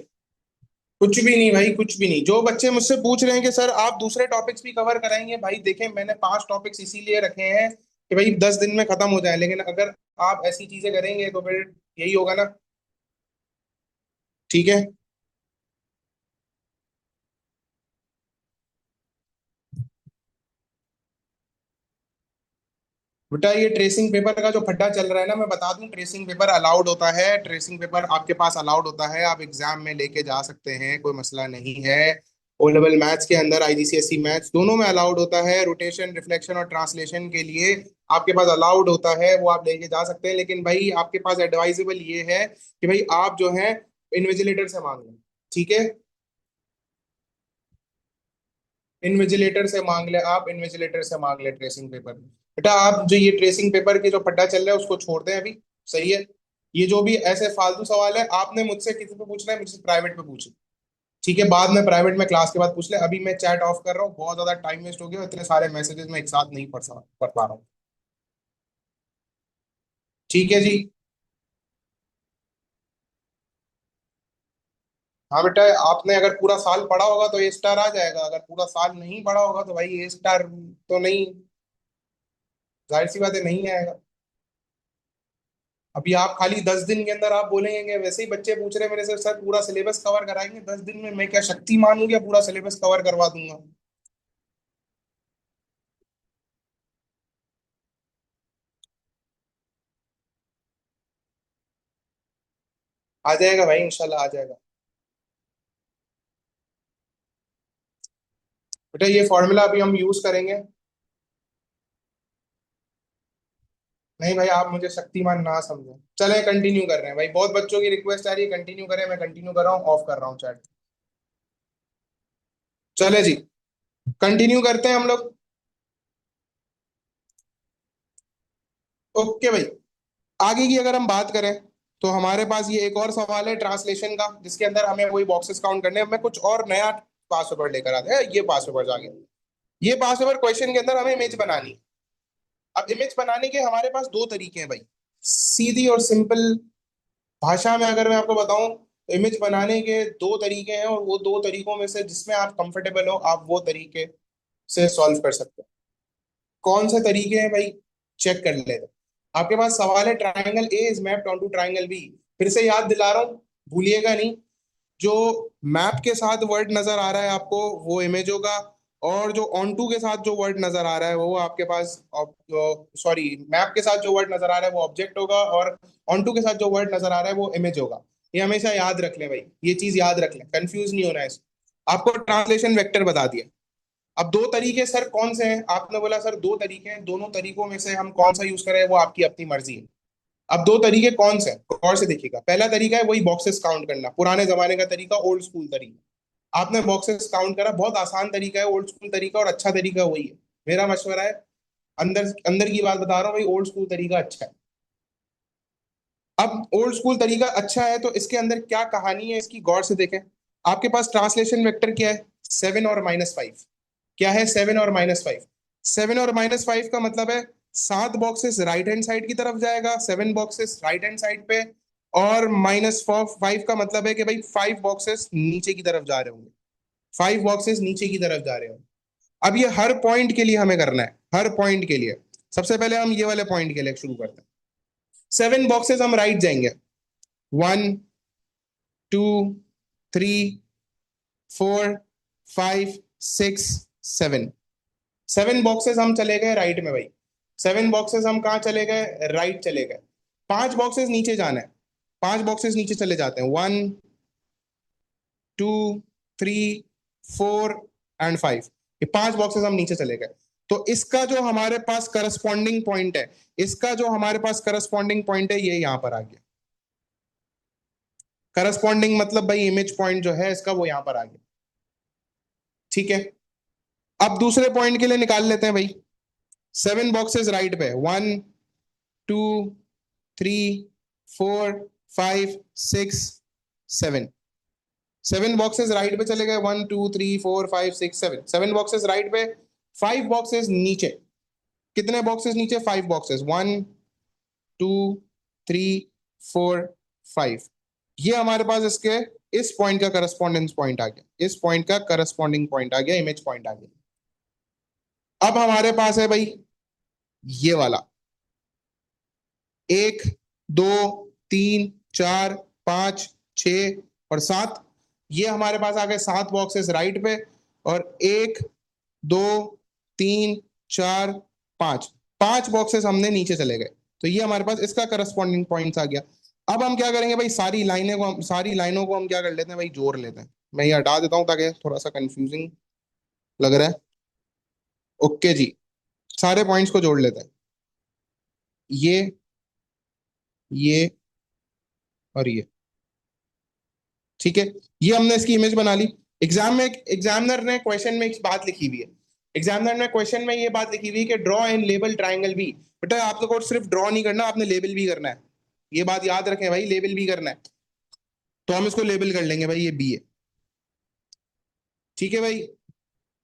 कुछ भी नहीं भाई, कुछ भी नहीं। जो बच्चे मुझसे पूछ रहे हैं कि सर आप दूसरे टॉपिक्स भी कवर कराएंगे, भाई देखें, मैंने 5 टॉपिक्स इसीलिए रखे हैं कि भाई 10 दिन में खत्म हो जाए, लेकिन अगर आप ऐसी चीजें करेंगे तो फिर यही होगा ना। ठीक है। बेटा ये ट्रेसिंग पेपर का जो फड्डा चल रहा है ना, मैं बता दूं, ट्रेसिंग पेपर अलाउड होता है, ट्रेसिंग पेपर आपके पास अलाउड होता है, आप एग्जाम में लेके जा सकते हैं, कोई मसला नहीं है। ओ लेवल मैथ्स के अंदर, आईजीसीएसई मैथ्स दोनों में अलाउड होता है, रोटेशन रिफ्लेक्शन और ट्रांसलेशन के लिए आपके पास अलाउड होता है, वो आप लेके जा सकते हैं। लेकिन भाई आपके पास एडवाइजेबल ये है कि भाई आप जो है इन्विजिलेटर से मांग लें। ठीक है, इन्विजिलेटर से मांग ले, आप इन्विजिलेटर से मांग ले ट्रेसिंग पेपर। बेटा आप जो ये ट्रेसिंग पेपर के जो पट्टा चल रहा है उसको छोड़ दें अभी। सही है, ये जो भी ऐसे फालतू सवाल है आपने मुझसे किसी पे पूछना है, मुझसे प्राइवेट पे पूछे। ठीक है, बाद में प्राइवेट में क्लास के बाद पूछ ले, अभी मैं चैट ऑफ कर रहा हूँ, बहुत ज्यादा टाइम वेस्ट हो गया, इतने सारे मैसेजेस में एक साथ नहीं पढ़ पा रहा हूँ। ठीक है जी। हाँ बेटा, आपने अगर पूरा साल पढ़ा होगा तो ए स्टार आ जाएगा, अगर पूरा साल नहीं पढ़ा होगा तो भाई ए स्टार तो नहीं, जाहिर सी बात है नहीं आएगा। अभी आप खाली 10 दिन के अंदर आप बोलेंगे, वैसे ही बच्चे पूछ रहे हैं मेरे से सर पूरा सिलेबस कवर कराएंगे 10 दिन में, मैं क्या शक्तिमान हूँ क्या पूरा सिलेबस कवर करवा दूंगा। आ जाएगा भाई, इंशाल्लाह आ जाएगा। बेटा ये फॉर्मूला अभी हम यूज करेंगे। नहीं भाई, आप मुझे शक्तिमान ना समझो, चले कंटिन्यू कर रहे हैं भाई, बहुत बच्चों की रिक्वेस्ट आ रही है कंटिन्यू करें, मैं कंटिन्यू कर रहा हूँ, ऑफ कर रहा हूँ चैट। चले जी, कंटिन्यू करते हैं हम लोग। ओके भाई, आगे की अगर हम बात करें तो हमारे पास ये एक और सवाल है ट्रांसलेशन का, जिसके अंदर हमें वही बॉक्सेस काउंट करने हैं, मैं कुछ और नया पास पेपर लेकर आते हैं, ये पास पेपर आगे। ये पास पेपर क्वेश्चन के अंदर हमें इमेज बनानी है। अब इमेज बनाने के हमारे पास दो तरीके हैं भाई, सीधी और सिंपल भाषा में अगर मैं आपको बताऊं तो इमेज बनाने के दो तरीके हैं, और वो दो तरीकों में से जिसमें आप कंफर्टेबल हो आप वो तरीके से सॉल्व कर सकते हैं। कौन से तरीके हैं भाई, चेक कर लेते हैं। आपके पास सवाल है triangle A is mapped onto triangle B. फिर से याद दिला रहा हूँ, भूलिएगा नहीं, जो मैप के साथ वर्ड नजर आ रहा है आपको वो इमेज होगा, और जो ऑन टू के साथ जो वर्ड नजर आ रहा है वो आपके पास, सॉरी, मैप के साथ जो वर्ड नजर आ रहा है वो ऑब्जेक्ट होगा, और ऑन टू के साथ जो वर्ड नजर आ रहा है वो इमेज होगा। ये हमेशा याद रख लें भाई, ये चीज याद रख लें, कंफ्यूज नहीं होना है आपको ट्रांसलेशन वेक्टर बता दिया। अब दो तरीके सर कौन से हैं, आपने बोला सर दो तरीके हैं, दोनों तरीकों में से हम कौन सा यूज करें वो आपकी अपनी मर्जी है। अब दो तरीके कौन से हैं? गौर से देखिएगा, पहला तरीका है वही बॉक्सेस काउंट करना, पुराने जमाने का तरीका, ओल्ड स्कूल तरीका। आपने बॉक्सेस काउंट करा, बहुत आसान तरीका है, ओल्ड स्कूल तरीका, और अच्छा तरीका वही है। मेरा मशवरा है, अंदर अंदर की बात बता रहा हूँ भाई, ओल्ड स्कूल तरीका अच्छा है। अब ओल्ड स्कूल तरीका अच्छा है तो इसके अंदर क्या कहानी है इसकी, गौर से देखें। आपके पास ट्रांसलेशन वेक्टर क्या है, 7 और -5। क्या है 7 और -5? 7 और -5 का मतलब है 7 बॉक्सेस राइट हैंड साइड की तरफ जाएगा, 7 बॉक्सेस राइट हैंड साइड पे, और -5 का मतलब है कि भाई 5 बॉक्सेस नीचे की तरफ जा रहे होंगे, 5 बॉक्सेस नीचे की तरफ जा रहे होंगे। अब ये हर पॉइंट के लिए हमें करना है, हर पॉइंट के लिए। सबसे पहले हम ये वाले पॉइंट के लिए शुरू करते हैं। 7 बॉक्सेस हम राइट जाएंगे, 1 2 3 4 5 6 7। 7 बॉक्सेस हम चले गए राइट में भाई, 7 बॉक्सेस हम कहाँ चले गए, राइट चले गए। 5 बॉक्सेस नीचे जाना है, 5 बॉक्सेस नीचे चले जाते हैं, 1 2 3 4 एंड 5। ये 5 बॉक्सेस हम नीचे चले गए। तो इसका जो हमारे पास करस्पॉन्डिंग पॉइंट है, इसका जो हमारे पास करस्पॉन्डिंग पॉइंट है ये यहां पर आ गया। करस्पॉन्डिंग मतलब भाई इमेज पॉइंट जो है इसका वो यहां पर आ गया। ठीक है, अब दूसरे पॉइंट के लिए निकाल लेते हैं भाई। 7 बॉक्सेस राइट पे, 1 2 3 4 5 6 7। 7 बॉक्सेस राइट पे चले गए, 1 2 3 4 5 6 7। 7 बॉक्सेस राइट पे, 5 बॉक्सेस नीचे। कितने बॉक्सेस नीचे, 5 बॉक्सेस, 1 2 3 4 5। ये हमारे पास इसके इस पॉइंट का करस्पॉन्डेंस पॉइंट आ गया, इस पॉइंट का करस्पॉन्डिंग पॉइंट आ गया, इमेज पॉइंट आ गया। अब हमारे पास है भाई ये वाला, 1 2 3 4 5 6 और 7। ये हमारे पास आ गए 7 बॉक्सेस राइट पे, और 1 2 3 4 5। 5 बॉक्सेस हमने नीचे चले गए, तो ये हमारे पास इसका करस्पॉन्डिंग पॉइंट्स आ गया। अब हम क्या करेंगे भाई, सारी लाइनों को हम क्या कर लेते हैं भाई, जोड़ लेते हैं। मैं ये हटा देता हूं ताकि थोड़ा सा कंफ्यूजिंग लग रहा है। ओके जी, सारे पॉइंट्स को जोड़ लेते हैं, ये और ये। ठीक है, ये हमने इसकी इमेज बना ली। एग्जामिनर ने क्वेश्चन में एक बात लिखी हुई है, एग्जामिनर ने क्वेश्चन में ये बात लिखी हुई है कि draw and label triangle B. बेटा आप लोगों को सिर्फ ड्रॉ नहीं करना, आपने लेबल भी करना है। ये बात याद रखें भाई, लेबल भी करना है। तो हम इसको लेबल कर लेंगे भाई, ये बी है। ठीक है भाई,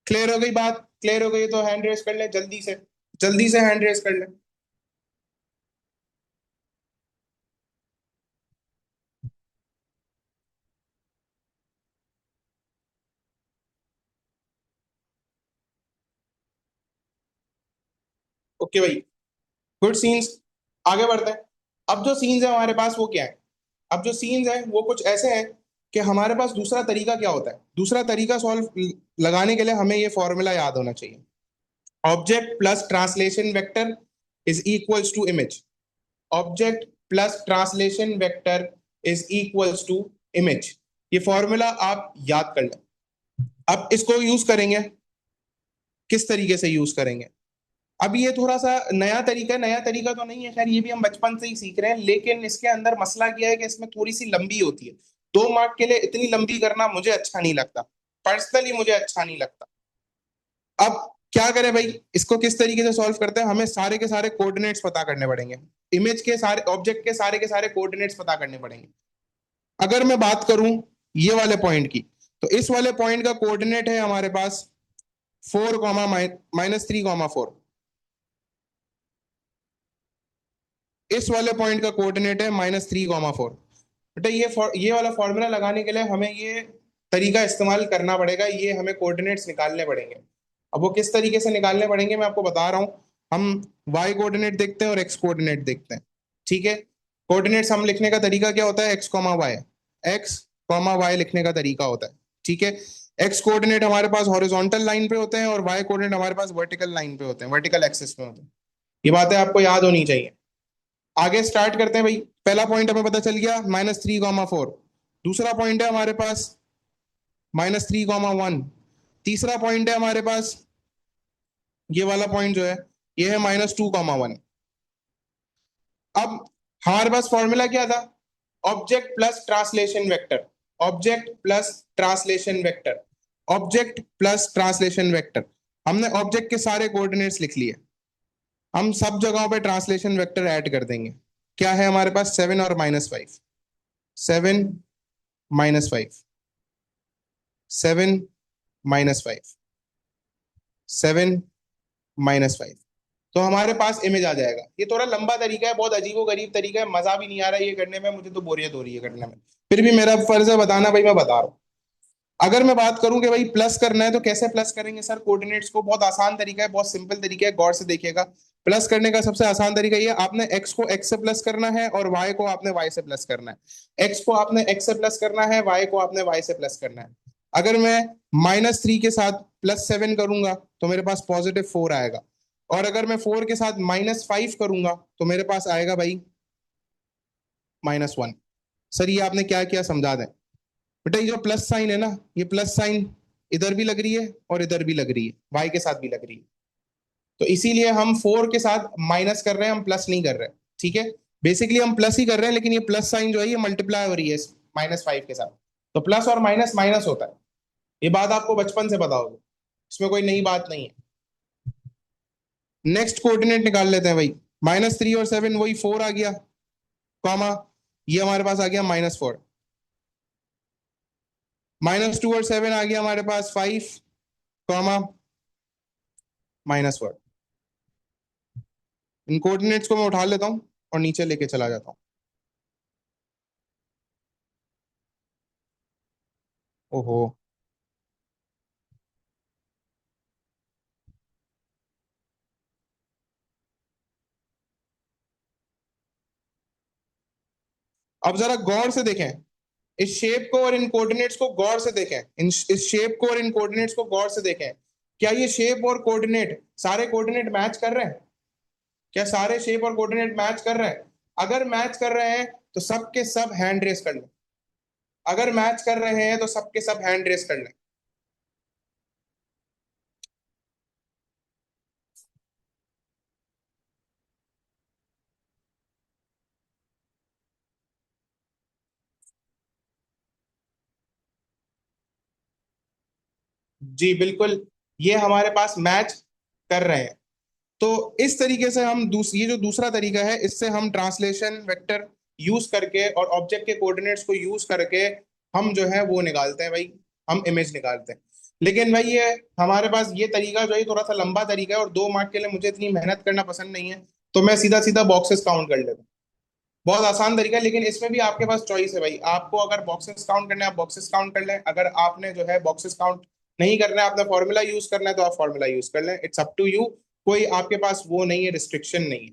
क्लियर हो गई बात? क्लियर हो गई तो हैंड रेस कर लें जल्दी से, जल्दी से हैंड रेस कर लें। ओके भाई, गुड सीन्स। आगे बढ़ते हैं। अब जो सीन्स है हमारे पास वो क्या है? अब जो सीन्स है वो कुछ ऐसे हैं कि हमारे पास दूसरा तरीका क्या होता है, दूसरा तरीका सॉल्व लगाने के लिए हमें ये फॉर्मूला याद होना चाहिए। Object plus translation vector is equals to image. Object plus translation vector is equals to image. ये फॉर्मूला आप याद कर लें। अब इसको यूज करेंगे, किस तरीके से यूज करेंगे? अब ये थोड़ा सा नया तरीका है, नया तरीका तो नहीं है खैर, ये भी हम बचपन से ही सीख रहे हैं, लेकिन इसके अंदर मसला क्या है कि इसमें थोड़ी सी लंबी होती है। 2 मार्क के लिए इतनी लंबी करना मुझे अच्छा नहीं लगता, पर्सनली मुझे अच्छा नहीं लगता। अब क्या करें भाई, इसको किस तरीके से सॉल्व करते हैं? हमें सारे के सारे कोऑर्डिनेट्स पता करने पड़ेंगे, इमेज के सारे, ऑब्जेक्ट के सारे कोऑर्डिनेट्स पता करने पड़ेंगे। अगर मैं बात करूं ये वाले पॉइंट की, तो इस वाले पॉइंट का कोऑर्डिनेट है हमारे पास 4, -3, 4। इस वाले पॉइंट का कोऑर्डिनेट है -3, 4। बेटा ये वाला फॉर्मूला लगाने के लिए हमें ये तरीका इस्तेमाल करना पड़ेगा, ये हमें कोऑर्डिनेट्स निकालने पड़ेंगे। अब वो किस तरीके से निकालने पड़ेंगे मैं आपको बता रहा हूँ। हम वाई कोऑर्डिनेट देखते हैं और एक्स कोऑर्डिनेट देखते हैं। ठीक है, कोऑर्डिनेट्स हम लिखने का तरीका क्या होता है, एक्स कॉमा वाई लिखने का तरीका होता है। ठीक है, एक्स कोऑर्डिनेट हमारे पास हॉरिजॉन्टल लाइन पे होते हैं और वाई कोऑर्डिनेट हमारे पास वर्टिकल लाइन पे होते हैं, वर्टिकल एक्सिस पे होते हैं। ये बातें आपको याद होनी चाहिए। आगे स्टार्ट करते हैं भाई। पहला पॉइंट हमें पता चल गया -3, 4। दूसरा पॉइंट है हमारे पास -3, 1। तीसरा पॉइंट है हमारे पास ये वाला पॉइंट जो है, ये है -2, 1। अब हमारे पास फॉर्मूला क्या था, object plus translation vector, object plus translation vector, object plus translation vector. हमने ऑब्जेक्ट के सारे कोऑर्डिनेट्स लिख लिए, हम सब जगहों पे ट्रांसलेशन वेक्टर ऐड कर देंगे। क्या है हमारे पास, 7 और -5, 7 -5, 7 -5, 7 -5। तो हमारे पास इमेज आ जाएगा। ये थोड़ा लंबा तरीका है, बहुत अजीबो गरीब तरीका है, मजा भी नहीं आ रहा है ये करने में, मुझे तो बोरियत हो रही है करने में। फिर भी मेरा फर्ज है बताना भाई, मैं बता रहा हूँ। अगर मैं बात करूं कि भाई प्लस करना है तो कैसे प्लस करेंगे सर कोऑर्डिनेट्स को, बहुत आसान तरीका है, बहुत सिंपल तरीका है, गौर से देखिएगा। प्लस करने का सबसे आसान तरीका ये, आपने एक्स को एक्स से प्लस करना है और वाई को आपने वाई से प्लस करना है। एक्स को आपने एक्स से प्लस करना है, वाई को आपने वाई से प्लस करना है। अगर मैं -3 के साथ +7 करूंगा तो मेरे पास +4 आएगा, और अगर मैं 4 के साथ -5 करूंगा तो मेरे पास आएगा भाई -1। सर ये आपने क्या किया, समझा दें। बेटा ये जो प्लस साइन है ना, ये प्लस साइन इधर भी लग रही है और इधर भी लग रही है, वाई के साथ भी लग रही है। तो इसीलिए हम 4 के साथ माइनस कर रहे हैं, हम प्लस नहीं कर रहे। ठीक है, बेसिकली हम प्लस ही कर रहे हैं, लेकिन ये प्लस साइन जो है ये मल्टीप्लाई हो रही है -5 के साथ। तो प्लस और माइनस माइनस होता है, ये बात आपको बचपन से पता होगी, इसमें कोई नई बात नहीं है। नेक्स्ट कोऑर्डिनेट निकाल लेते हैं भाई। -3 और 7 वही 4 आ गया, कॉमा ये हमारे पास आ गया -4। -2 और 7 आ गया हमारे पास 5, कॉमा -1। इन कोऑर्डिनेट्स को मैं उठा लेता हूं और नीचे लेके चला जाता हूं। ओहो, अब जरा गौर से देखें इस शेप को और इन कोऑर्डिनेट्स को, गौर से देखें इस शेप को और इन कोऑर्डिनेट्स को गौर से देखें। क्या ये शेप और कोऑर्डिनेट, सारे कोऑर्डिनेट मैच कर रहे हैं? क्या सारे शेप और कोऑर्डिनेट मैच कर रहे हैं? अगर मैच कर रहे हैं तो सब के सब हैंड रेस कर लें। अगर मैच कर रहे हैं तो सब के सब हैंड रेस कर लें। जी बिल्कुल, ये हमारे पास मैच कर रहे हैं। तो इस तरीके से हम ये जो दूसरा तरीका है, इससे हम ट्रांसलेशन वेक्टर यूज करके और ऑब्जेक्ट के कोऑर्डिनेट्स को यूज करके हम जो है वो निकालते हैं भाई, हम इमेज निकालते हैं। लेकिन भाई ये हमारे पास ये तरीका जो है थोड़ा सा लंबा तरीका है और 2 मार्क के लिए मुझे इतनी मेहनत करना पसंद नहीं है। तो मैं सीधा सीधा बॉक्सेस काउंट कर लेता हूँ। बहुत आसान तरीका है, लेकिन इसमें भी आपके पास चॉइस है भाई। आपको अगर बॉक्सेस काउंट करना है आप बॉक्सेस काउंट कर लें, अगर आपने जो है बॉक्सेस काउंट नहीं करना है, आपने फॉर्मूला यूज करना है, तो आप फॉर्मूला यूज कर लें। It's up to you. कोई आपके पास वो नहीं है, रिस्ट्रिक्शन नहीं है।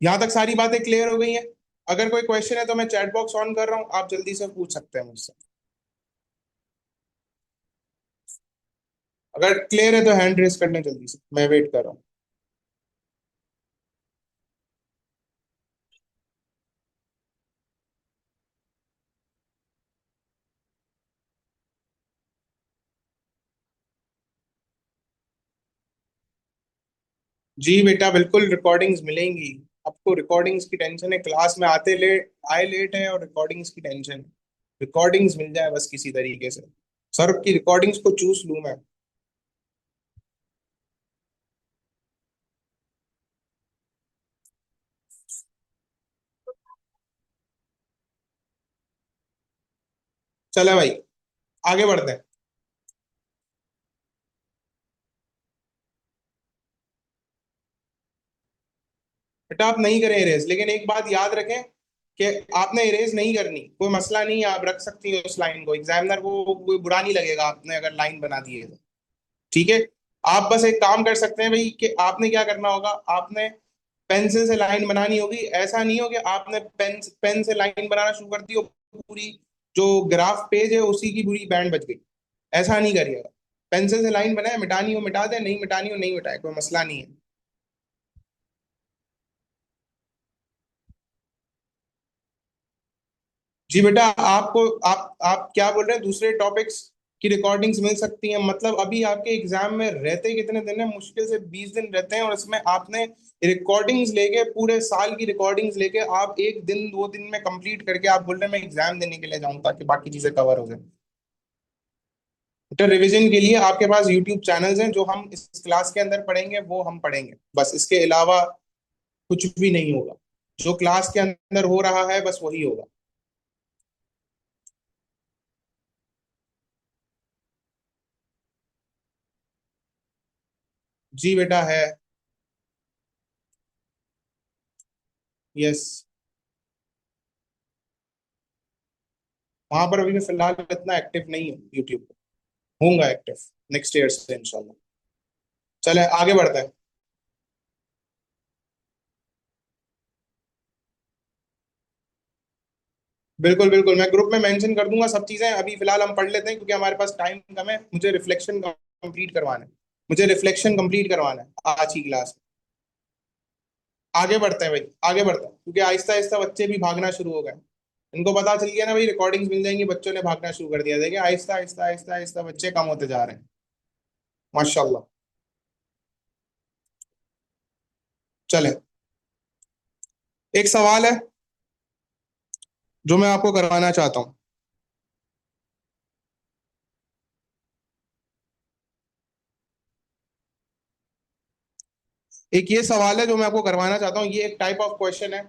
यहां तक सारी बातें क्लियर हो गई हैं? अगर कोई क्वेश्चन है तो मैं चैट बॉक्स ऑन कर रहा हूँ, आप जल्दी से पूछ सकते हैं मुझसे। अगर क्लियर है तो हैंड रेस कर लें जल्दी से, मैं वेट कर रहा हूँ। जी बेटा, बिल्कुल रिकॉर्डिंग्स मिलेंगी। आपको रिकॉर्डिंग्स की टेंशन है? क्लास में आते लेट, आए लेट है और रिकॉर्डिंग्स की टेंशन है। रिकॉर्डिंग्स मिल जाए बस किसी तरीके से। सर की रिकॉर्डिंग्स को चूस लूं मैं? चले भाई, आगे बढ़ते हैं। बेटा आप नहीं करें इरेज, लेकिन एक बात याद रखें कि आपने इरेज नहीं करनी, कोई मसला नहीं है, आप रख सकती हैं उस लाइन को। एग्जामिनर को कोई बुरा नहीं लगेगा आपने अगर लाइन बना दी है तो। ठीक है। आप बस एक काम कर सकते हैं भाई कि आपने क्या करना होगा, आपने पेंसिल से लाइन बनानी होगी। ऐसा नहीं हो कि आपने पेन पेन से लाइन बनाना शुरू कर दी और पूरी जो ग्राफ पेज है उसी की पूरी बैंड बच गई। ऐसा नहीं करिएगा। पेंसिल से लाइन बनाए, मिटानी हो मिटा दे, नहीं मिटानी हो नहीं मिटाए, कोई मसला नहीं है। जी बेटा, आपको आप क्या बोल रहे हैं, दूसरे टॉपिक्स की रिकॉर्डिंग्स मिल सकती हैं? मतलब अभी आपके एग्जाम में रहते कितने दिन है? मुश्किल से 20 दिन रहते हैं, और इसमें आपने रिकॉर्डिंग्स लेके, पूरे साल की रिकॉर्डिंग्स लेके आप एक दिन 2 दिन में कंप्लीट करके आप बोल रहे हैं मैं एग्जाम देने के लिए जाऊं ताकि बाकी चीजें कवर हो जाए। बेटा रिवीजन के लिए आपके पास यूट्यूब चैनल्स हैं, जो हम इस क्लास के अंदर पढ़ेंगे वो हम पढ़ेंगे, बस इसके अलावा कुछ भी नहीं होगा। जो क्लास के अंदर हो रहा है बस वही होगा। जी बेटा है। यस। वहां पर अभी मैं फिलहाल इतना एक्टिव नहीं हूँ यूट्यूब पे। होऊंगा एक्टिव नेक्स्ट ईयर से इंशाल्लाह। चले आगे बढ़ते हैं। बिल्कुल बिल्कुल, मैं ग्रुप में मेंशन कर दूंगा सब चीजें। अभी फिलहाल हम पढ़ लेते हैं क्योंकि हमारे पास टाइम कम है। मुझे रिफ्लेक्शन कंप्लीट करवाना है। मुझे रिफ्लेक्शन कंप्लीट करवाना है आज की क्लास में। आगे बढ़ते हैं भाई, आगे बढ़ते हैं, क्योंकि आहिस्ता आहिस्ता बच्चे भी भागना शुरू हो गए। इनको पता चल गया ना भाई, रिकॉर्डिंग्स मिल जाएंगी, बच्चों ने भागना शुरू कर दिया। देखिए आहिस्ता आहिस्ता आहिस्ता आहिस्ता बच्चे कम होते जा रहे हैं। माशाल्लाह। चले, एक सवाल है जो मैं आपको करवाना चाहता हूँ। एक ये सवाल है जो मैं आपको करवाना चाहता हूँ। ये एक टाइप ऑफ क्वेश्चन है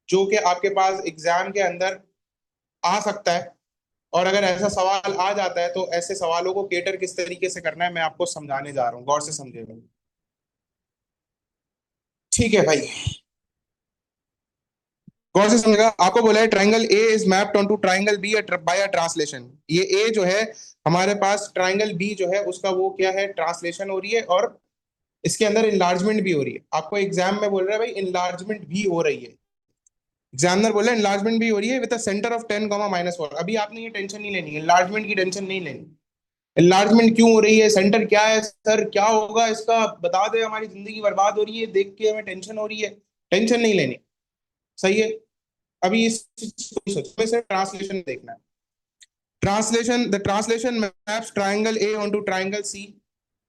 जो कि आपके पास एग्जाम के अंदर आ सकता है। और अगर ऐसा सवाल आ जाता है तो ऐसे सवालों को केटर किस तरीके से करना है मैं आपको समझाने जा रहा हूँ, गौर से समझिएगा। ठीक है भाई, गौर से समझेगा। आपको बोला है triangle A is mapped on to triangle B by a translation. ये ए जो है हमारे पास, ट्राइंगल बी जो है उसका वो क्या है, ट्रांसलेशन हो रही है, और इसके अंदर इनलार्जमेंट भी हो रही है। आपको एग्जाम में बोल रहा है भाई इनलार्जमेंट भी हो रही है। एग्जामिनर बोला इनलार्जमेंट भी हो रही है विद सेंटर ऑफ 10, -4। अभी आपने ये टेंशन नहीं लेनी है, इनलार्जमेंट की टेंशन नहीं लेनी। इनलार्जमेंट क्यों हो रही है, सेंटर क्या है सर, क्या होगा इसका, बता दे, हमारी जिंदगी बर्बाद हो रही है देख के, हमें टेंशन हो रही है। टेंशन नहीं लेनी, सही है। अभी इस चीज को सोचो, इसे ट्रांसलेशन देखना है। Translation, the translation maps triangle A onto triangle C,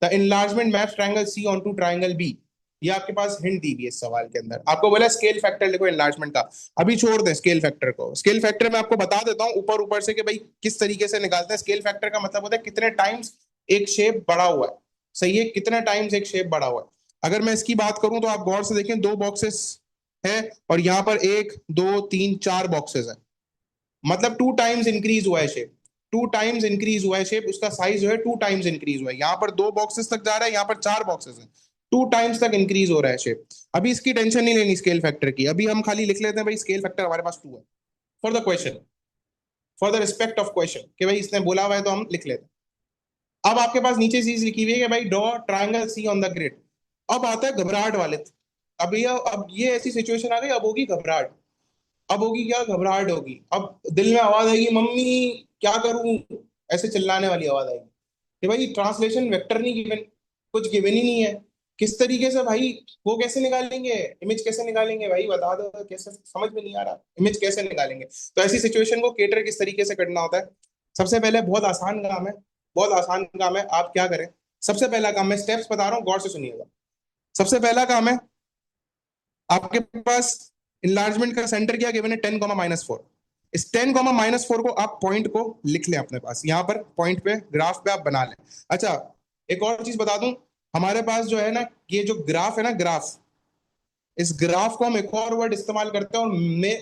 the enlargement maps triangle C onto triangle B. ये आपके पास हिंट दी हुई है इस सवाल के अंदर, आपको बोला स्केल फैक्टर लिखो इनलार्जमेंट का। अभी छोड़ दें स्केल फैक्टर को, स्केल फैक्टर मैं आपको बता देता हूँ ऊपर ऊपर से कि भाई किस तरीके से निकालते हैं। स्केल फैक्टर का मतलब होता है कितने टाइम्स एक शेप बड़ा हुआ है, सही है, कितने टाइम्स एक शेप बड़ा हुआ है। अगर मैं इसकी बात करूं तो आप गौर से देखें, दो बॉक्सेस है और यहाँ पर एक दो तीन चार बॉक्सेस है, मतलब टू टाइम्स इंक्रीज हुआ है शेप, टू टाइम्स इंक्रीज हुआ है शेप, उसका साइज जो है टू टाइम्स इंक्रीज हुआ है। यहाँ पर दो बॉक्सेस तक जा रहा है, यहाँ पर चार बॉक्सेस है, टू टाइम्स तक इंक्रीज हो रहा है शेप। अभी इसकी टेंशन नहीं लेनी स्केल फैक्टर की, अभी हम खाली लिख लेते हैं भाई स्केल फैक्टर हमारे पास टू है, for the question, for the respect of question, कि भाई इसने बोला हुआ है तो हम लिख लेते हैं। अब आपके पास नीचे चीज लिखी हुई है कि भाई draw triangle C on the grid. अब आता है घबराहट वाले। अब ये ऐसी सिचुएशन आ गई, अब होगी घबराहट। अब होगी क्या, घबराहट होगी। अब दिल में आवाज आएगी, मम्मी क्या करूं, ऐसे चिल्लाने वाली आवाज आएगी कि भाई ट्रांसलेशन वेक्टर नहीं गिवन, कुछ गिवन ही नहीं है। किस तरीके से भाई, वो कैसे निकालेंगे, इमेज कैसे निकालेंगे भाई, बता दो कैसे, समझ में नहीं आ रहा इमेज कैसे निकालेंगे। तो ऐसी सिचुएशन को केटर किस तरीके से करना होता है। सबसे पहले बहुत आसान काम है, बहुत आसान काम है, आप क्या करें। सबसे पहला काम, मैं स्टेप्स बता रहा हूँ गौर से सुनिएगा। सबसे पहला काम है, आपके पास इनलार्जमेंट का सेंटर क्या गिवन है, 10, -4। इस 10, -4 को आप पॉइंट को लिख लें अपने पास, यहां पर पॉइंट पे ग्राफ पे आप बना लें। अच्छा, एक और चीज बता दूं, हमारे पास जो है ना, ये जो ग्राफ है ना, ग्राफ, इस ग्राफ को हम एक और वर्ड इस्तेमाल करते हैं, और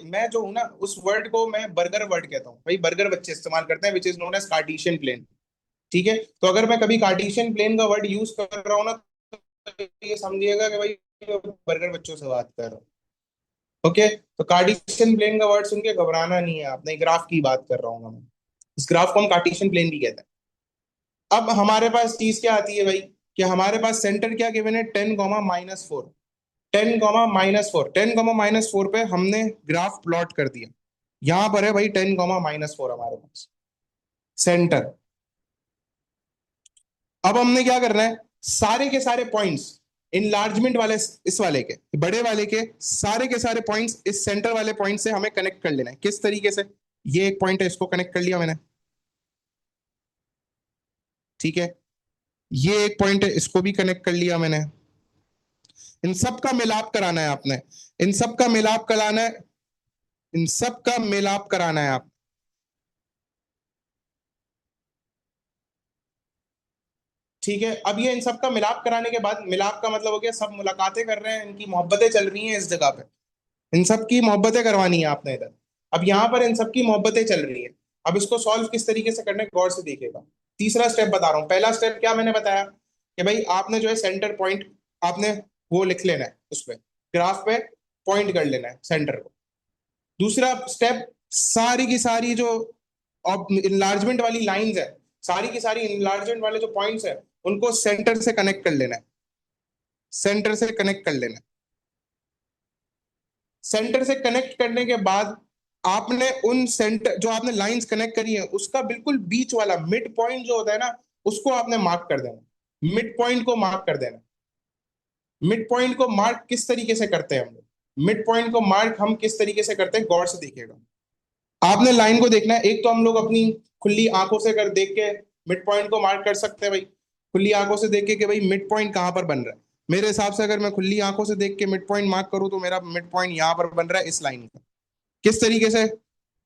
मैं जो हूं ना, उस वर्ड को मैं बर्गर वर्ड कहता हूँ भाई, बर्गर बच्चे इस्तेमाल करते हैं, which is known as Cartesian plane. ठीक है, तो अगर मैं कभी कार्टेशियन प्लेन का वर्ड यूज कर रहा हूँ ना, तो ये समझिएगा कि भाई बर्गर बच्चों से बात कर रहा हूँ। ओके, तो कार्टेशियन प्लेन का वर्ड सुन के घबराना नहीं है आपने, ग्राफ की बात कर रहा हूँ मैं। इस ग्राफ को हम कार्टेशियन प्लेन भी कहते हैं। अब हमारे पास चीज क्या आती है भाई, कि हमारे पास सेंटर क्या गिवन है, 10, -4। 10, -4, 10, -4 पे हमने ग्राफ प्लॉट कर दिया। यहां पर है भाई 10, -4 हमारे पास सेंटर। अब हमने क्या करना है, सारे के सारे पॉइंट्स, इनलार्जमेंट वाले, इस वाले के, बड़े वाले के सारे पॉइंट्स इस सेंटर वाले पॉइंट से हमें कनेक्ट कर लेना है। किस तरीके से, ये एक पॉइंट है, इसको कनेक्ट कर लिया मैंने, ठीक है, ये एक पॉइंट है, इसको भी कनेक्ट कर लिया मैंने। इन सब का मिलाप कराना है आपने, इन सब का मिलाप कराना है, इन सब का मिलाप कराना है आप। ठीक है, अब ये इन सब का मिलाप कराने के बाद, मिलाप का मतलब हो गया सब मुलाकातें कर रहे हैं, इनकी मोहब्बतें चल रही हैं इस जगह पे, इन सब की मोहब्बतें करवानी है आपने इधर। अब यहाँ पर इन सब की मोहब्बतें चल रही है। अब इसको सॉल्व किस तरीके से करना है, गौर से देखिएगा। तीसरा स्टेप बता रहा हूँ, पहला स्टेप क्या मैंने बताया कि भाई आपने जो है सेंटर पॉइंट, आपने वो लिख लेना है उस पे, ग्राफ पे पॉइंट कर लेना है सेंटर को। दूसरा स्टेप, सारी की सारी जो इनलार्जमेंट वाली लाइंस है, सारी की सारी इनलार्जमेंट वाले जो पॉइंट्स है, उनको सेंटर से कनेक्ट कर लेना है, सेंटर से कनेक्ट कर लेना है। सेंटर से कनेक्ट करने के बाद आपने उन सेंटर, जो आपने लाइंस कनेक्ट करी है, उसका बिल्कुल बीच वाला मिड पॉइंट जो होता है ना, उसको आपने मार्क कर देना, मिड पॉइंट को मार्क कर देना। मिड पॉइंट को मार्क किस तरीके से करते हैं हम लोग, मिड पॉइंट को मार्क हम किस तरीके से करते हैं, गौर से देखिएगा। आपने लाइन को देखना है, एक तो हम लोग अपनी खुली आंखों से कर देख के मिड पॉइंट को मार्क कर सकते हैं भाई, खुली आंखों से देख के कि भाई मिड पॉइंट कहाँ पर बन रहा है। मेरे हिसाब से अगर मैं खुली आंखों से देख के मिड पॉइंट मार्क करूं, तो मेरा मिड पॉइंट यहाँ पर बन रहा है इस लाइन का। किस तरीके से,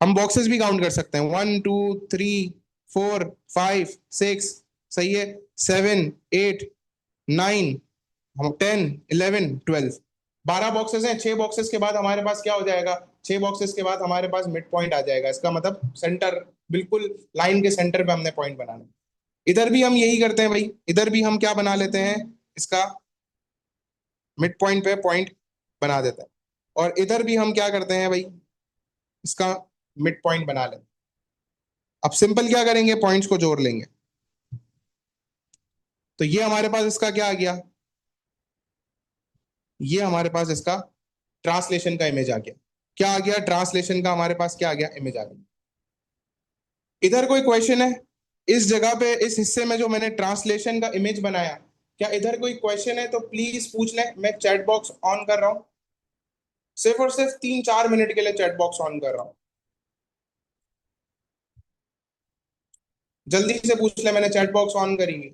हम बॉक्सेस भी काउंट कर सकते हैं, 1, 2, 3, 4, 5, 6, सही है, 7, 8, 9, 10, 11, 12, 12 बॉक्सेस हैं। 6 बॉक्सेस के बाद हमारे पास क्या हो जाएगा, 6 बॉक्सेस के बाद हमारे पास मिड पॉइंट आ जाएगा, इसका मतलब सेंटर, बिल्कुल लाइन के सेंटर पे हमने पॉइंट बनाना है। इधर भी हम यही करते हैं भाई, इधर भी हम क्या बना लेते हैं, इसका मिड पॉइंट पे पॉइंट बना देते हैं। और इधर भी हम क्या करते हैं भाई, इसका मिड पॉइंट बना लेते हैं। अब सिंपल क्या करेंगे, पॉइंट्स को जोड़ लेंगे। तो ये हमारे पास इसका क्या आ गया, ये हमारे पास इसका ट्रांसलेशन का इमेज आ गया। क्या आ गया, ट्रांसलेशन का हमारे पास क्या आ गया, इमेज आ गया। इधर कोई क्वेश्चन है, इस जगह पे इस हिस्से में जो मैंने ट्रांसलेशन का इमेज बनाया, क्या इधर कोई क्वेश्चन है तो प्लीज पूछ लें। मैं चैट बॉक्स ऑन कर रहा हूँ, सिर्फ और सिर्फ 3-4 मिनट के लिए चैट बॉक्स ऑन कर रहा हूँ। जल्दी से पूछ ले, मैंने चैट बॉक्स ऑन करी हुई।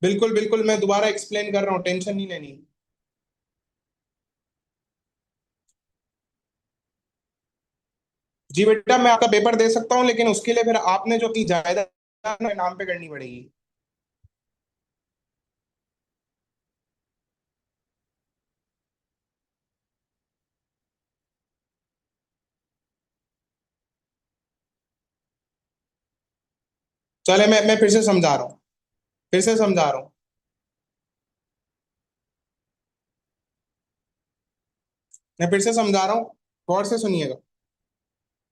बिल्कुल बिल्कुल, मैं दोबारा एक्सप्लेन कर रहा हूँ, टेंशन नहीं लेनी। जी बेटा, मैं आपका पेपर दे सकता हूँ, लेकिन उसके लिए फिर आपने जो अपनी जायदाद अपने नाम पे करनी पड़ेगी। चले, मैं फिर से समझा रहा हूँ, फिर से समझा रहा हूँ। मैं फिर से समझा रहा हूँ, गौर से सुनिएगा।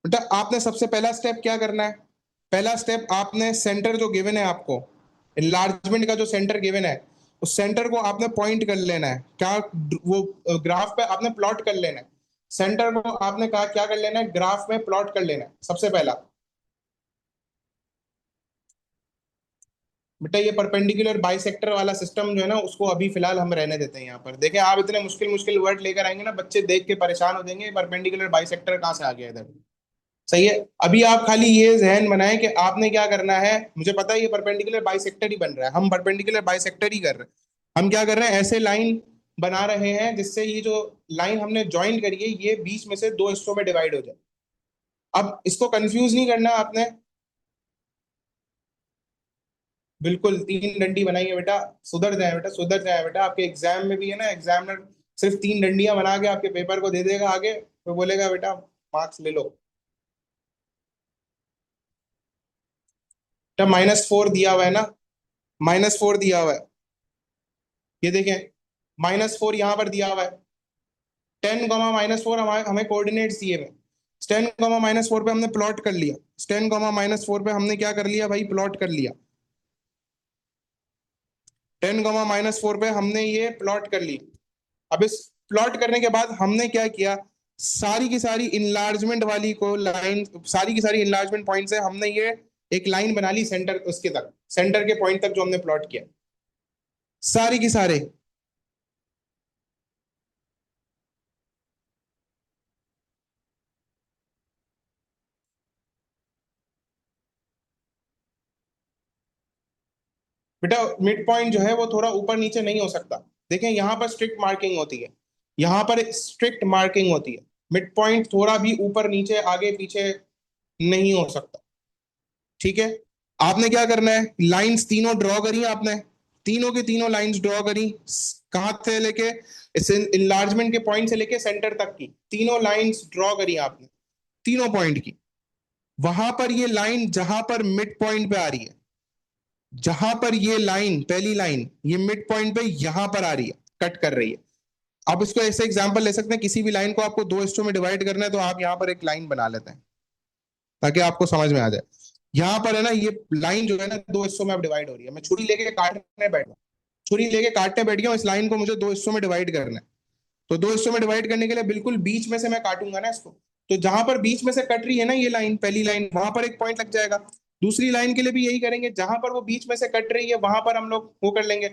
बेटा, आपने सबसे पहला स्टेप क्या करना है? पहला स्टेप, आपने सेंटर जो गिवन है आपको, इनलार्जमेंट का जो सेंटर गिवन है, उस सेंटर को आपने पॉइंट कर लेना है। क्या? वो ग्राफ पे आपने प्लॉट कर लेना है। सेंटर को आपने कहा क्या कर लेना है? ग्राफ में प्लॉट कर लेना है सबसे पहला। बेटा, ये परपेंडिकुलर बाइसेक्टर वाला सिस्टम जो है ना, उसको अभी फिलहाल हम रहने देते हैं। यहाँ पर देखें, आप इतने मुश्किल मुश्किल वर्ड लेकर आएंगे ना, बच्चे देख के परेशान हो जाएंगे, परपेंडिकुलर बाइसेक्टर कहाँ से आ गया इधर। सही है। अभी आप खाली ये जहन बनाएं कि आपने क्या करना है। मुझे पता है ये परपेंडिकुलर बाइसेक्टर ही बन रहा है, हम परपेंडिकुलर बाइसेक्टर ही कर रहे हैं। हम क्या कर रहे हैं, ऐसे लाइन बना रहे हैं जिससे ये जो लाइन हमने ज्वाइन करी है, ये बीच में से दो हिस्सों में डिवाइड हो जाए। अब इसको कंफ्यूज नहीं करना आपने। बिल्कुल, तीन डंडी बनाई है बेटा। सुधर जाए बेटा, सुधर जाए बेटा। आपके एग्जाम में भी है ना, एग्जामिनर सिर्फ तीन डंडियां बना के आपके पेपर को दे देगा आगे, तो बोलेगा बेटा मार्क्स ले लो। बेटा, -4 दिया हुआ है ना, -4 दिया हुआ है। ये देखें, -4 यहाँ पर दिया हुआ है। 10, -4 हमें हमें कोऑर्डिनेट्स दिए हुए। 10, -4 पे हमने प्लॉट कर लिया। 10, -4 पे हमने क्या कर लिया भाई? प्लॉट कर लिया। 10, -4 पे हमने ये प्लॉट कर ली। अब इस प्लॉट करने के बाद हमने क्या किया? सारी की सारी इनलार्जमेंट वाली को लाइन, सारी की सारी इनलार्जमेंट पॉइंट से हमने ये एक लाइन बना ली सेंटर उसके तक, सेंटर के पॉइंट तक जो हमने प्लॉट किया, सारी की सारे। बेटा, मिड पॉइंट जो है वो थोड़ा ऊपर नीचे नहीं हो सकता। देखें, यहाँ पर स्ट्रिक्ट मार्किंग होती है, यहाँ पर स्ट्रिक्ट मार्किंग होती है। मिड पॉइंट थोड़ा भी ऊपर नीचे आगे पीछे नहीं हो सकता। ठीक है। आपने क्या करना है, लाइंस तीनों ड्रॉ करी आपने, तीनों की तीनों लाइंस ड्रॉ करी। कहां से लेके, इस इनलार्जमेंट के पॉइंट से लेके सेंटर तक की तीनों लाइंस ड्रॉ करी आपने, तीनों पॉइंट की। वहां पर ये लाइन जहां पर मिड पॉइंट पे आ रही है, जहां पर ये लाइन, पहली लाइन ये मिड पॉइंट पे यहां पर आ रही है, कट कर रही है। आप इसको ऐसे एग्जांपल ले सकते हैं, किसी भी लाइन को आपको दो हिस्सों में डिवाइड करना है, तो आप यहां पर एक लाइन बना लेते हैं ताकि आपको समझ में आ जाए। यहाँ पर है ना, ये लाइन जो है ना दो हिस्सों में अब डिवाइड हो रही है। मैं छुरी लेके काटने बैठ गया, छुरी लेके काटने बैठ गया हूँ। इस लाइन को मुझे दो हिस्सों में डिवाइड करना है। तो दो हिस्सों में डिवाइड करने के लिए बिल्कुल बीच में से मैं काटूंगा ना इसको। तो जहां पर बीच में से कट रही है ना ये लाइन, पहली लाइन, वहां पर एक पॉइंट लग जाएगा। दूसरी लाइन के लिए भी यही करेंगे, जहां पर वो बीच में से कट रही है वहां पर हम लोग वो कर लेंगे।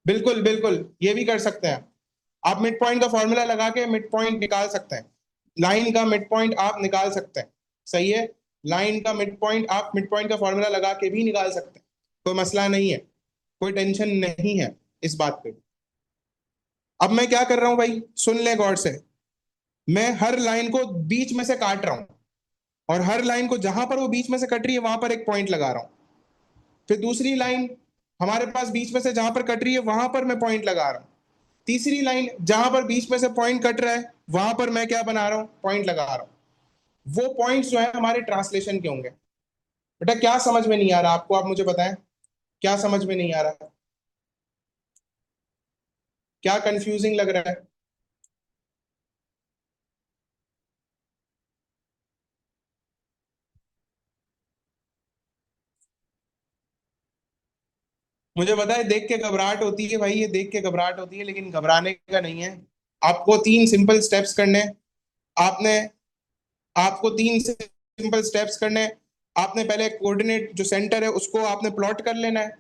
बिल्कुल बिल्कुल, ये भी कर सकते हैं। आप मिड पॉइंट का फॉर्मूला लगा के मिड पॉइंट निकाल सकते हैं, लाइन का मिड पॉइंट आप निकाल सकते हैं। सही है। लाइन का मिड पॉइंट आप मिड पॉइंट का फॉर्मूला लगा के भी निकाल सकते हैं, कोई मसला नहीं है, कोई टेंशन नहीं है इस बात पे। अब मैं क्या कर रहा हूं भाई, सुन ले गौर से। मैं हर लाइन को बीच में से काट रहा हूं, और हर लाइन को जहां पर वो बीच में से कट रही है वहां पर एक पॉइंट लगा रहा हूं। फिर दूसरी लाइन हमारे पास बीच में से जहां पर कट रही है वहां पर मैं पॉइंट लगा रहा हूं। तीसरी लाइन जहां पर बीच में से पॉइंट कट रहा है वहां पर मैं क्या बना रहा हूं? पॉइंट लगा रहा हूं। वो पॉइंट्स जो है हमारे ट्रांसलेशन के होंगे। बेटा, क्या समझ में नहीं आ रहा आपको? आप मुझे बताएं, क्या समझ में नहीं आ रहा? क्या कंफ्यूजिंग लग रहा है? मुझे पता है देख के घबराहट होती है भाई, ये देख के घबराहट होती है, लेकिन घबराने का नहीं है। आपको तीन सिंपल स्टेप्स करने हैं। आपने आपको तीन सिंपल स्टेप्स करने हैं। आपने पहले कोऑर्डिनेट जो सेंटर है उसको आपने प्लॉट कर लेना है।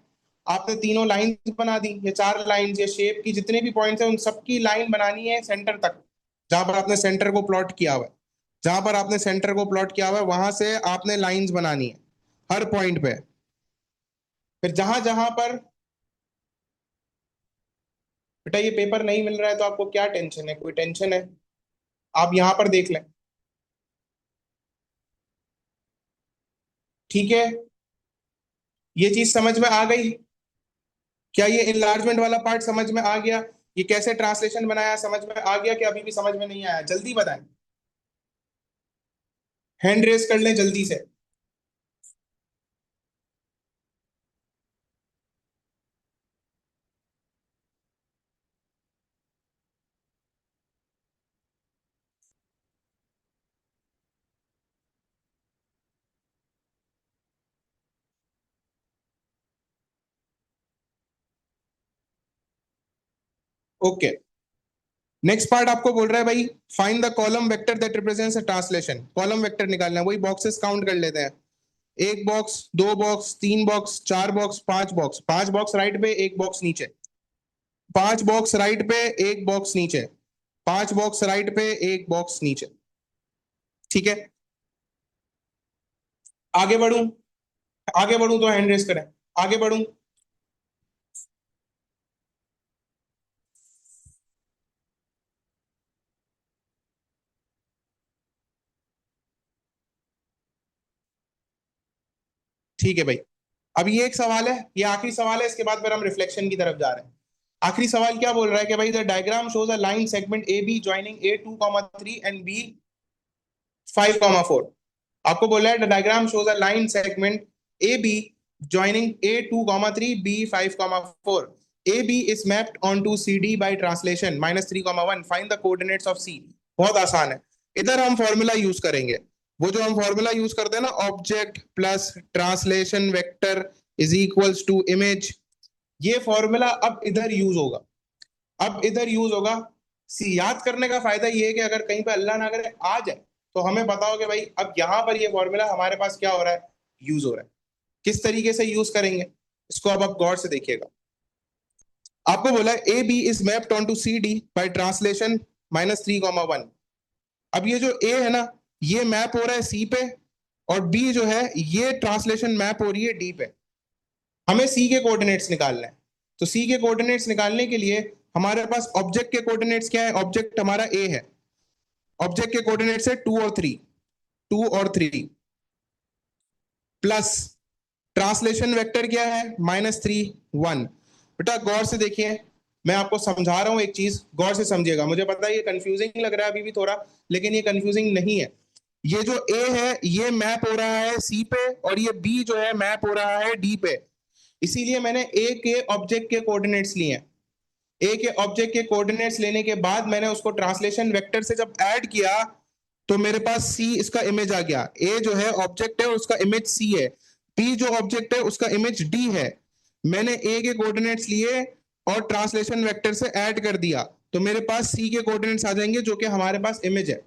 आपने तीनों लाइंस बना दी, ये चार लाइंस, ये शेप की जितने भी पॉइंट्स हैं उन सबकी लाइन बनानी है सेंटर तक, जहां पर आपने सेंटर को प्लॉट किया हुआ है। जहां पर आपने सेंटर को प्लॉट किया हुआ है वहां से आपने लाइंस बनानी है हर पॉइंट पे। फिर जहां जहां पर, बेटा ये पेपर नहीं मिल रहा है तो आपको क्या टेंशन है, कोई टेंशन है? आप यहां पर देख लें। ठीक है, ये चीज समझ में आ गई? क्या ये इनलार्जमेंट वाला पार्ट समझ में आ गया? ये कैसे ट्रांसलेशन बनाया समझ में आ गया कि अभी भी समझ में नहीं आया? जल्दी बताएं, हैंड रेस कर लें जल्दी से। ओके, नेक्स्ट पार्ट आपको बोल रहा है भाई, find the column vector that represents a translation. Column vector निकालना है, वही बॉक्सेस काउंट कर लेते हैं। एक बॉक्स, दो बॉक्स, तीन बॉक्स, चार बॉक्स, पांच बॉक्स। पांच बॉक्स राइट पे, एक बॉक्स नीचे। पांच बॉक्स राइट पे, एक बॉक्स नीचे। पांच बॉक्स राइट पे, एक बॉक्स नीचे। ठीक है, आगे बढ़ूं? आगे बढ़ूं तो हैंड रेस करें। आगे बढ़ूं? ठीक है भाई, अब ये एक सवाल है, ये आखिरी सवाल है, इसके बाद फिर हम रिफ्लेक्शन की तरफ जा रहे हैं। आखिरी सवाल क्या बोल रहा है कि भाई the diagram shows a line segment A B joining A 2,3 and B 5,4। आपको बोला है the diagram shows a line segment A B joining A 2,3 B 5,4। A B is mapped on to C D by translation -3,1। Find the coordinates of C. बहुत आसान है, इधर हम formula use करेंगे। वो जो हम फॉर्मूला यूज करते हैं ना, object plus translation vector is equals to image, ये फॉर्मूला अब इधर यूज होगा। अब इधर यूज होगा। सी याद करने का फायदा ये है कि अगर कहीं पे अल्लाह ना करे आ जाए तो हमें पता हो कि भाई अब यहां पर ये फॉर्मूला हमारे पास क्या हो रहा है, यूज हो रहा है। किस तरीके से यूज करेंगे इसको अब आप गौर से देखिएगा। आपको बोला है A B is mapped on to C D by translation -3,1। अब ये जो ए है ना, ये मैप हो रहा है सी पे, और बी जो है ये ट्रांसलेशन मैप हो रही है डी पे। हमें सी के कोऑर्डिनेट्स निकालना है। तो सी के कोऑर्डिनेट्स निकालने के लिए हमारे पास ऑब्जेक्ट के कोऑर्डिनेट्स क्या है? ऑब्जेक्ट हमारा ए है। ऑब्जेक्ट के कोऑर्डिनेट्स है 2 और 3। 2 और 3 प्लस ट्रांसलेशन वेक्टर क्या है? -3,1। बेटा गौर से देखिए, मैं आपको समझा रहा हूं एक चीज, गौर से समझिएगा। मुझे पता है ये कंफ्यूजिंग लग रहा है अभी भी थोड़ा, लेकिन ये कंफ्यूजिंग नहीं है। ये जो ए है ये मैप हो रहा है सी पे, और ये बी जो है मैप हो रहा है डी पे। इसीलिए मैंने ए के ऑब्जेक्ट के कोऑर्डिनेट्स लिए हैं। ए के ऑब्जेक्ट के कोऑर्डिनेट्स लेने के बाद मैंने उसको ट्रांसलेशन वेक्टर से जब ऐड किया तो मेरे पास सी इसका इमेज आ गया। ए जो है ऑब्जेक्ट है उसका इमेज सी है, बी जो ऑब्जेक्ट है उसका इमेज डी है। मैंने ए के कोऑर्डिनेट्स लिए और ट्रांसलेशन वेक्टर से ऐड कर दिया, तो मेरे पास सी के कोऑर्डिनेट्स आ जाएंगे जो कि हमारे पास इमेज है।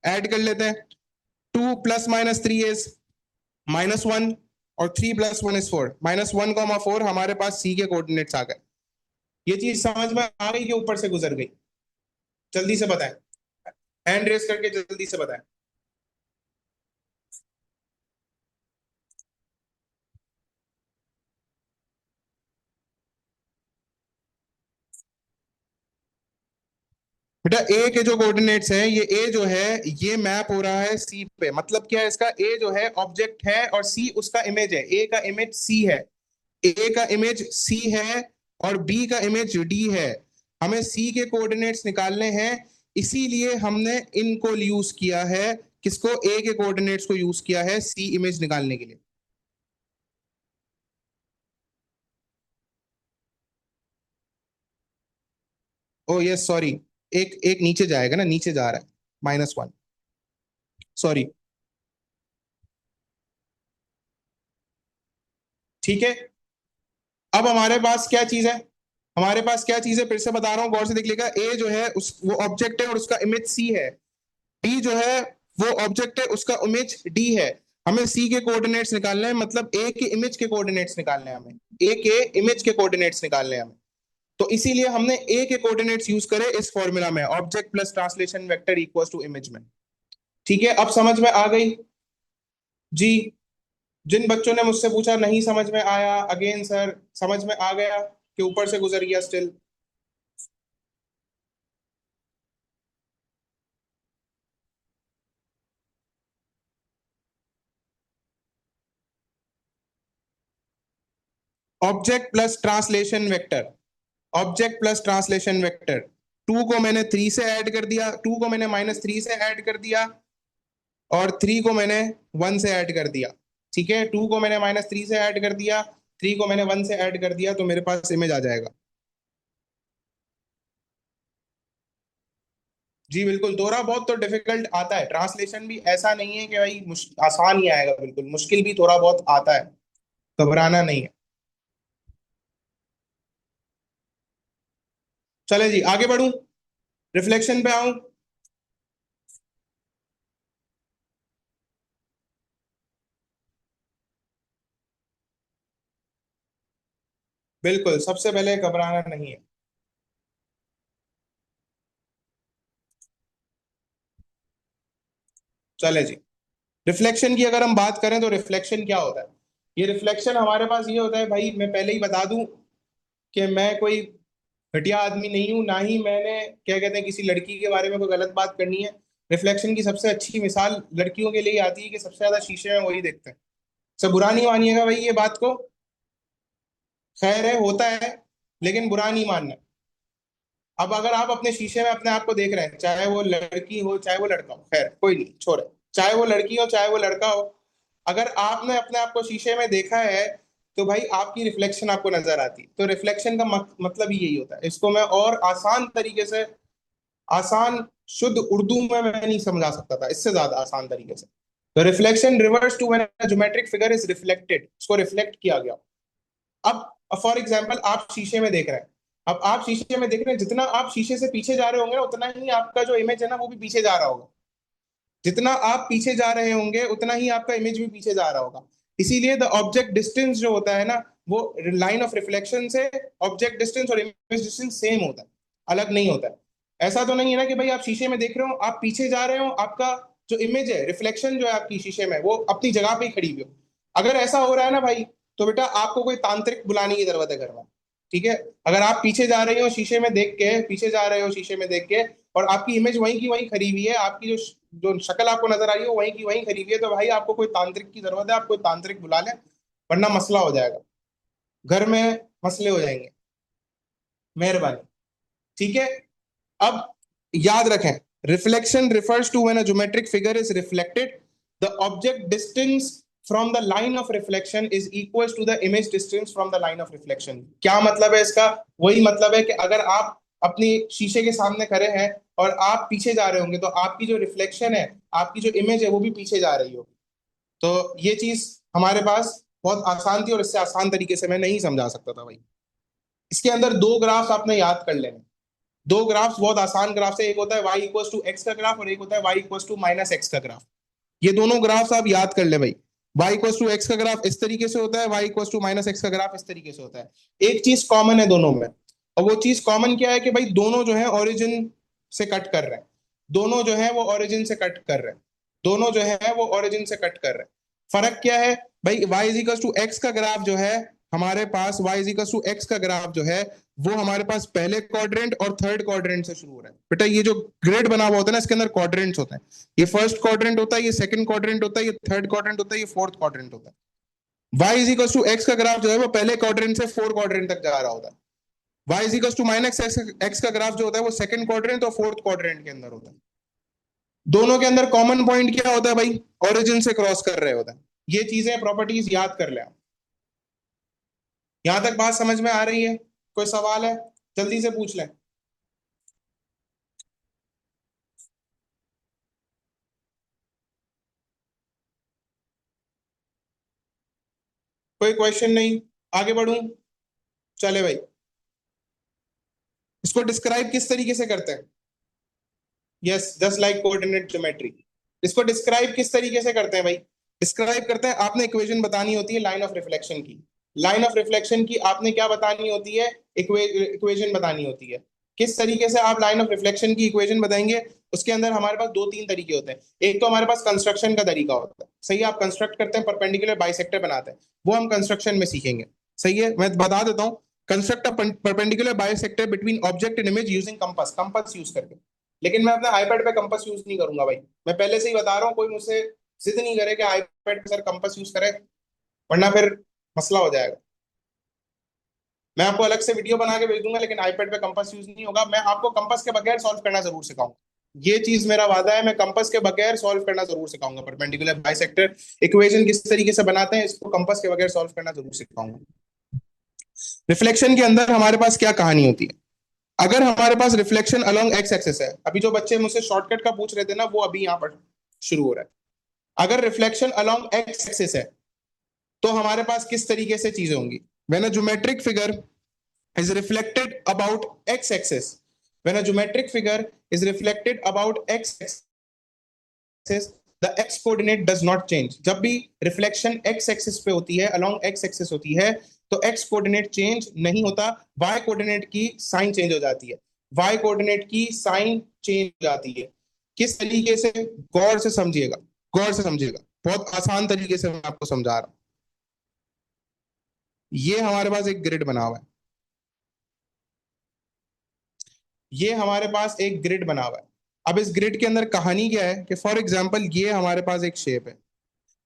ऐड कर लेते हैं। 2 + -3 इज -1, और 3 + 1 इज 4। -1, 4 हमारे पास सी के कोऑर्डिनेट्स आ गए। ये चीज समझ में आ गई कि ऊपर से गुजर गई? जल्दी से बताएं, हैंड रेस करके जल्दी से बताएं। बेटा ए के जो कोऑर्डिनेट्स हैं, ये ए जो है ये मैप हो रहा है सी पे। मतलब क्या है इसका? ए जो है ऑब्जेक्ट है और सी उसका इमेज है। ए का इमेज सी है, ए का इमेज सी है, और बी का इमेज डी है। हमें सी के कोऑर्डिनेट्स निकालने हैं, इसीलिए हमने इनको यूज किया है। किसको? ए के कोऑर्डिनेट्स को यूज किया है सी इमेज निकालने के लिए। ओ यस सॉरी, एक एक नीचे जाएगा ना, नीचे जा रहा है, -1। सॉरी। ठीक है, अब हमारे पास क्या चीज है, हमारे पास क्या चीज है, फिर से बता रहा हूँ, गौर से देख लेगा। ए जो है उस वो ऑब्जेक्ट है और उसका इमेज सी है। डी जो है वो ऑब्जेक्ट है, उसका इमेज डी है। हमें सी के कोऑर्डिनेट्स निकालने हैं, मतलब ए के इमेज के कोऑर्डिनेट्स निकालने हैं हमें। ए के इमेज के कोऑर्डिनेट्स निकालने हैं हमें। तो इसीलिए हमने ए के कोऑर्डिनेट्स यूज करे इस फॉर्मूला में, object plus translation vector equals to image में। ठीक है, अब समझ में आ गई जी। जिन बच्चों ने मुझसे पूछा नहीं समझ में आया, अगेन सर समझ में आ गया कि ऊपर से गुजर गया still? Object plus translation vector, object plus translation vector. Two को मैंने थ्री से ऐड कर दिया, टू को मैंने -3 से ऐड कर दिया, और थ्री को मैंने 1 से ऐड कर दिया। ठीक है, टू को मैंने -3 से ऐड कर दिया, थ्री को मैंने 1 से ऐड कर दिया, तो मेरे पास इमेज आ जाएगा। जी बिल्कुल, थोड़ा बहुत तो डिफिकल्ट आता है, ट्रांसलेशन भी ऐसा नहीं है कि भाई आसान ही आएगा, बिल्कुल मुश्किल भी थोड़ा बहुत आता है, घबराना नहीं है। चले जी आगे बढ़ूं, रिफ्लेक्शन पे आऊं। बिल्कुल, सबसे पहले घबराना नहीं है। चले जी, रिफ्लेक्शन की अगर हम बात करें तो रिफ्लेक्शन क्या होता है? ये रिफ्लेक्शन हमारे पास ये होता है भाई, मैं पहले ही बता दूं कि मैं कोई घटिया आदमी नहीं हूं, ना ही मैंने क्या कहते हैं किसी लड़की के बारे में कोई गलत बात करनी है। रिफ्लेक्शन की सबसे अच्छी मिसाल लड़कियों के लिए ही आती है कि सबसे ज्यादा शीशे में वही देखते हैं। सब बुरा नहीं मानिएगा भाई ये बात को, खैर है होता है, लेकिन बुरा नहीं मानना। अब अगर आप अपने शीशे में अपने आप को देख रहे हैं, चाहे वो लड़की हो चाहे वो लड़का हो, खैर कोई नहीं छोड़े, चाहे वो लड़की हो चाहे वो लड़का हो, अगर आपने अपने आप को शीशे में देखा है तो भाई आपकी रिफ्लेक्शन आपको नजर आती है। तो रिफ्लेक्शन का मतलब ही यही होता है। इसको मैं और आसान तरीके से, आसान शुद्ध उर्दू में मैं नहीं समझा सकता था इससे ज्यादा आसान तरीके से। तो reflection reverse to when a geometric figure is reflected, इसको रिफ्लेक्ट किया गया। अब फॉर एग्जाम्पल आप शीशे में देख रहे हैं, अब आप शीशे में देख रहे हैं, जितना आप शीशे से पीछे जा रहे होंगे ना उतना ही आपका जो इमेज है ना वो भी पीछे जा रहा होगा। जितना आप पीछे जा रहे होंगे उतना ही आपका इमेज भी पीछे जा रहा होगा। इसीलिए द ऑब्जेक्ट डिस्टेंस जो होता है ना, वो लाइन ऑफ रिफ्लेक्शन से ऑब्जेक्ट डिस्टेंस और इमेज डिस्टेंस सेम होता है, अलग नहीं होता है। ऐसा तो नहीं है ना कि भाई आप शीशे में देख रहे हो, आप पीछे जा रहे हो, आपका जो इमेज है, रिफ्लेक्शन जो है आपकी शीशे में, वो अपनी जगह पे ही खड़ी हुई हो। अगर ऐसा हो रहा है ना भाई, तो बेटा आपको कोई तांत्रिक बुलाने की जरूरत है घर में। ठीक है, अगर आप पीछे जा रहे हो शीशे में देख के, पीछे जा रहे हो शीशे में देख के, और आपकी इमेज वहीं की वहीं खड़ी हुई है, आपकी जो जो शक्ल आपको नजर आ रही है वो वहीं की वहीं खड़ी हुई है, तो भाई आपको कोई तांत्रिक की जरूरत है, आप कोई तांत्रिक बुला लें, वरना मसला हो जाएगा, घर में मसले हो जाएंगे। मेहरबानी। ठीक है, अब याद रखें, reflection refers to when a geometric figure is reflected, the object distance from the line of reflection is equal to the image distance from the line of reflection. क्या मतलब है इसका? वही मतलब है कि अगर आप अपनी शीशे के सामने खड़े हैं और आप पीछे जा रहे होंगे, तो आपकी जो रिफ्लेक्शन है, आपकी जो इमेज है, वो भी पीछे जा रही होगी। तो ये चीज हमारे पास बहुत आसान थी, और इससे आसान तरीके से मैं नहीं समझा सकता था भाई। इसके अंदर दो ग्राफ्स आपने याद कर लेने, दो ग्राफ्स बहुत आसान ग्राफ है, एक होता है y इक्वल्स टू एक्स का ग्राफ, और एक होता है y इक्वल्स टू -x का ग्राफ। ये दोनों ग्राफ्स आप याद कर ले भाई। y इक्वल्स टू एक्स का ग्राफ इस तरीके से होता है, y इक्वल्स टू -x का ग्राफ इस तरीके से होता है। एक चीज कॉमन है दोनों में, और वो चीज कॉमन क्या है कि भाई दोनों जो है ओरिजिन से कट कर रहे हैं, दोनों जो है वो ओरिजिन से कट कर रहे हैं, दोनों जो है वो ओरिजिन से कट कर रहे हैं। फर्क क्या है भाई? y इक्वल्स टू एक्स का ग्राफ जो है हमारे पास, y इक्वल्स टू एक्स का ग्राफ जो है वो हमारे पास पहले क्वाड्रेंट और थर्ड क्वाड्रेंट से शुरू हो रहा है। बेटा ये जो ग्रिड बना हुआ होता है ना, इसके अंदर क्वाड्रेंट्स होते हैं। ये फर्स्ट क्वाड्रेंट होता है, ये सेकंड क्वाड्रेंट होता है, ये थर्ड क्वाड्रेंट होता है, ये फोर्थ क्वाड्रेंट होता है। y is equal to x का ग्राफ जो है वो पहले क्वाड्रेंट से फोर्थ क्वाड्रेंट तक जा रहा होता है। y is equal to minus x का ग्राफ जो होता है वो सेकंड क्वाड्रेंट और फोर्थ क्वाड्रेंट के अंदर होता है। दोनों के अंदर कॉमन पॉइंट क्या होता है भाई? ओरिजिन से क्रॉस कर रहे होता है। ये चीजें प्रॉपर्टीज याद कर ले आप। यहां तक बात समझ में आ रही है? कोई सवाल है? जल्दी से पूछ लें। कोई क्वेश्चन नहीं? आगे बढ़ूं? चले भाई, इसको डिस्क्राइब किस तरीके से करते हैं? Yes, just like coordinate geometry. इसको डिस्क्राइब किस तरीके से करते हैं भाई? डिस्क्राइब करते हैं, आपने इक्वेशन बतानी होती है लाइन ऑफ रिफ्लेक्शन की। लाइन ऑफ रिफ्लेक्शन की आपने क्या बतानी होती है? इक्वेशन बतानी होती है। किस तरीके से आप लाइन ऑफ रिफ्लेक्शन की इक्वेशन बताएंगे? उसके अंदर हमारे पास दो तीन तरीके होते हैं। एक तो हमारे पास कंस्ट्रक्शन का तरीका होता है, सही है, आप कंस्ट्रक्ट करते हैं, परपेंडिकुलर बाइसेक्टर बनाते हैं, वो हम कंस्ट्रक्शन में सीखेंगे। सही है, मैं बता देता हूँ। Construct a perpendicular bisector between object and image using compass, compass use करके। लेकिन मैं अपने आईपैड पे कंपास यूज नहीं करूंगा भाई। मैं पहले से ही बता रहा हूँ, कोई मुझसे जिद नहीं करे कि आईपैड पे सर कंपास यूज करे, वरना फिर मसला हो जाएगा। मैं आपको अलग से वीडियो बना के भेज दूंगा, लेकिन आईपैड पे कंपास यूज नहीं होगा। मैं आपको कंपास के बगैर सॉल्व करना जरूर सिखाऊंगा। ये चीज मेरा वादा है, मैं कंपास के बगैर सॉल्व करना जरूर सिखाऊंगा। परपेंडिकुलर बाइसेक्टर इक्वेशन किस तरीके से बनाते हैं, इसको कंपास के बगैर सॉल्व करना जरूर सिखाऊंगा। रिफ्लेक्शन के अंदर हमारे पास क्या कहानी होती है? अगर हमारे पास रिफ्लेक्शन अलोंग एक्स एक्सिस है, अभी जो बच्चे मुझसे शॉर्टकट का पूछ रहे थे ना, वो अभी यहाँ पर शुरू हो रहा है। अगर रिफ्लेक्शन अलोंग एक्स एक्सिस है, तो हमारे पास किस तरीके से चीजें होंगी? When a geometric figure is reflected about x axis, when a geometric figure is reflected about x axis, the x coordinate does not change। जब भी रिफ्लेक्शन x एक्सिस पे होती है, along x एक्सिस होती है, तो x कोऑर्डिनेट चेंज नहीं होता, y कोऑर्डिनेट की साइन चेंज हो जाती है। y कोऑर्डिनेट की साइन चेंज हो जाती है। किस तरीके से? गौर से समझिएगा, गौर से समझिएगा, बहुत आसान तरीके से मैं आपको समझा रहा हूं। ये हमारे पास एक ग्रिड बना हुआ है, ये हमारे पास एक ग्रिड बना हुआ है। अब इस ग्रिड के अंदर कहानी क्या है कि फॉर एग्जांपल ये हमारे पास एक शेप है,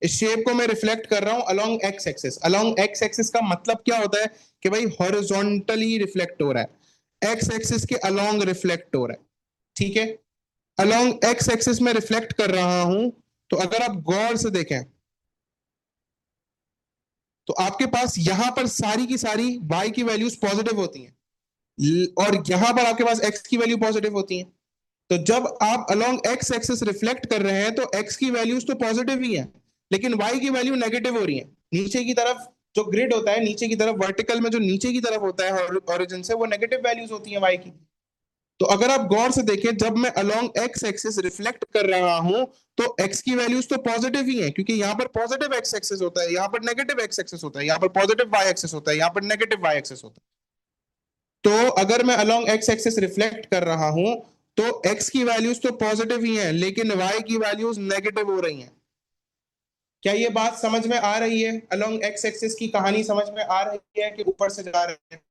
इस शेप को मैं रिफ्लेक्ट कर रहा हूं along X axis. Along X axis का मतलब क्या होता है कि भाई हॉरिजॉन्टली रिफ्लेक्ट हो रहा है, एक्स एक्सिस के अलोंग रिफ्लेक्ट हो रहा है। ठीक है, अलोंग एक्स एक्सिस में रिफ्लेक्ट कर रहा हूं। तो अगर आप गौर से देखें, तो आपके पास यहां पर सारी की सारी y की वैल्यूज पॉजिटिव होती हैं, और यहां पर आपके पास x की वैल्यू पॉजिटिव होती है। तो जब आप अलोंग एक्स एक्सिस रिफ्लेक्ट कर रहे हैं, तो एक्स की वैल्यूज तो पॉजिटिव ही है, लेकिन वाई की वैल्यू नेगेटिव हो रही है। नीचे की तरफ जो ग्रिड होता है, नीचे की तरफ वर्टिकल में जो नीचे की तरफ होता है ओरिजिन से, वो नेगेटिव वैल्यूज होती है वाई की। तो अगर आप गौर से देखें, जब मैं अलोंग एक्स एक्सिस रिफ्लेक्ट कर रहा हूं, तो एक्स की वैल्यूज तो पॉजिटिव ही है, क्योंकि यहाँ पर पॉजिटिव एक्स एक्सिस होता है, यहाँ पर नेगेटिव एक्स एक्सिस होता है, यहाँ पर पॉजिटिव वाई एक्सिस होता है, यहाँ पर नेगेटिव वाई एक्सिस होता है। तो अगर मैं अलोंग एक्स एक्सिस रिफ्लेक्ट कर रहा हूं, तो एक्स की वैल्यूज तो पॉजिटिव ही हैं, लेकिन वाई की वैल्यूज नेगेटिव हो रही हैं। क्या ये बात समझ में आ रही है? अलोंग एक्स एक्सिस की कहानी समझ में आ रही है कि ऊपर से जा रहे हैं?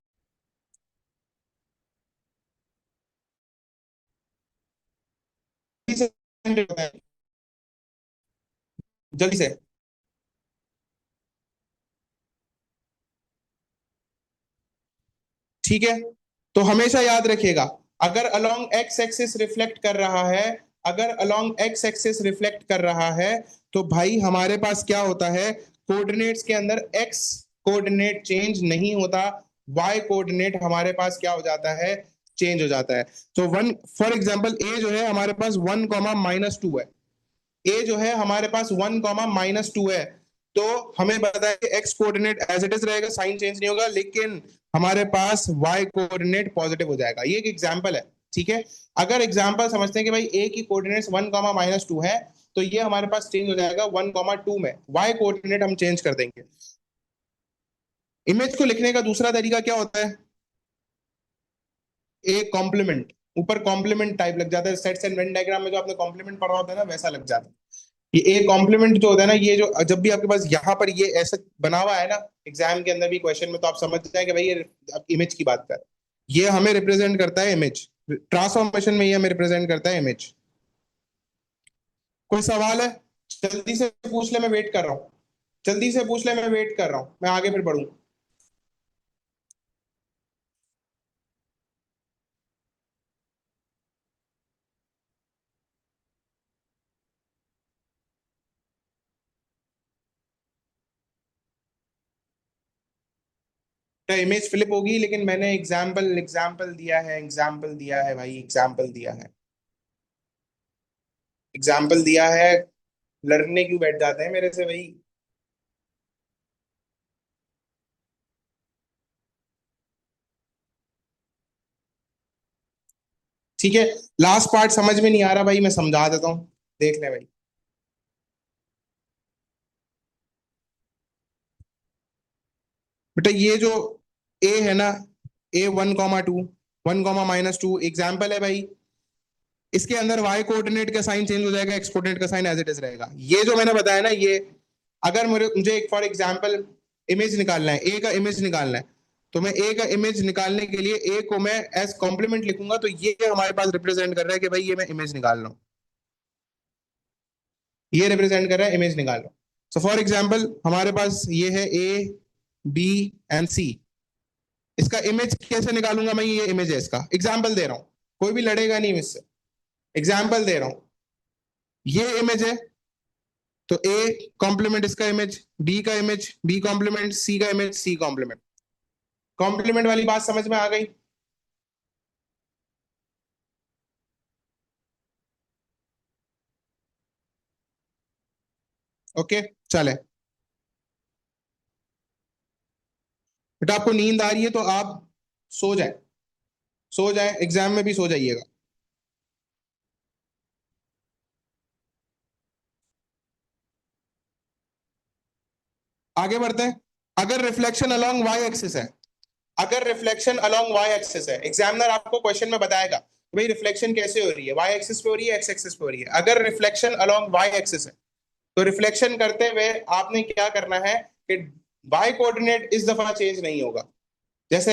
जल्दी से, जल्दी से। ठीक है, तो हमेशा याद रखिएगा, अगर अलोंग एक्स एक्सिस रिफ्लेक्ट कर रहा है, अगर अलोंग एक्स एक्सिस रिफ्लेक्ट कर रहा है, तो भाई हमारे पास क्या होता है? कोऑर्डिनेट्स के अंदर एक्स कोऑर्डिनेट चेंज नहीं होता, वाई कोऑर्डिनेट हमारे पास क्या हो जाता है? चेंज हो जाता है। तो वन, फॉर एग्जाम्पल ए जो है हमारे पास 1, -2 है, ए जो है हमारे पास 1, -2 है। तो हमें पता है कि x coordinate as it is रहेगा, साइन चेंज नहीं होगा, लेकिन हमारे पास वाई कोऑर्डिनेट पॉजिटिव हो जाएगा। ये एक एग्जांपल है, ठीक है। अगर एग्जांपल समझते हैं कि भाई ए की कोऑर्डिनेट्स 1, -2 है, तो ये हमारे पास चेंज हो जाएगा 1, 2 में, वाई कोऑर्डिनेट हम चेंज कर देंगे। इमेज को लिखने का दूसरा तरीका क्या होता है? ए कॉम्प्लीमेंट, ऊपर कॉम्प्लीमेंट टाइप लग जाता है, सेट्स एंड वेन डायग्राम में जो आपने कॉम्प्लीमेंट पढ़ा होता है ना, वैसा लग जाता है। ये ए कॉम्प्लीमेंट जो होता है ना, ये जो जब भी आपके पास यहाँ पर ये ऐसा बना हुआ है ना, एग्जाम के अंदर भी क्वेश्चन में, तो आप समझ जाए कि भाई ये इमेज की बात कर रहे हैं। ये हमें रिप्रेजेंट करता है इमेज, ट्रांसफॉर्मेशन में ये हमें रिप्रेजेंट करता है इमेज। कोई सवाल है? जल्दी से पूछ ले, मैं वेट कर रहा हूँ। जल्दी से पूछ ले, मैं वेट कर रहा हूँ, मैं आगे फिर बढ़ूँ। इमेज फ्लिप होगी, लेकिन मैंने एग्जाम्पल एग्जाम्पल दिया है, एग्जाम्पल दिया है भाई, एग्जाम्पल दिया है, एग्जाम्पल दिया है। लड़ने क्यों बैठ जाते हैं मेरे से भाई? ठीक है। लास्ट पार्ट समझ में नहीं आ रहा भाई, मैं समझा देता हूँ, देख ले भाई। बेटा ये जो ए है ना, A1, 2, 1, -2 एग्जाम्पल है भाई। इसके अंदर वाई कोऑर्डिनेट का साइन चेंज हो जाएगा, एक्स कोऑर्डिनेट का साइन एज इट इज रहेगा। ये जो मैंने बताया ना, ये अगर मुझे एक फॉर एग्जाम्पल इमेज निकालना है, ए का इमेज निकालना है, तो मैं ए का इमेज निकालने के लिए ए को मैं एज कॉम्प्लीमेंट लिखूंगा, तो ये हमारे पास रिप्रेजेंट कर रहा है कि भाई ये मैं इमेज निकाल रहा हूँ, ये रिप्रेजेंट कर रहा है इमेज निकाल रहा हूँ। सो फॉर एग्जाम्पल हमारे पास ये है ए, बी एंड सी। इसका इमेज कैसे निकालूंगा मैं, ये इमेज है इसका, एग्जाम्पल दे रहा हूँ, कोई भी लड़ेगा नहीं मुझसे, एग्जाम्पल दे रहा हूँ। ये इमेज है, तो ए कॉम्प्लीमेंट इसका इमेज, बी का इमेज बी कॉम्प्लीमेंट, सी का इमेज सी कॉम्प्लीमेंट। कॉम्प्लीमेंट वाली बात समझ में आ गई? ओके चले। बेटा आपको नींद आ रही है तो आप सो जाए, सो जाए, एग्जाम में भी सो जाइएगा। आगे बढ़ते हैं। अगर रिफ्लेक्शन अलोंग वाई एक्सिस है, अगर रिफ्लेक्शन अलोंग वाई एक्सिस है, एग्जामिनर आपको क्वेश्चन में बताएगा कि भाई रिफ्लेक्शन कैसे हो रही है, वाई एक्सिस पे हो रही है, एक्स एक्सिस पे हो रही है। अगर रिफ्लेक्शन अलोंग वाई एक्सिस है, तो रिफ्लेक्शन करते हुए आपने क्या करना है कि वाई कोऑर्डिनेट इस दफा चेंज नहीं होगा। जैसे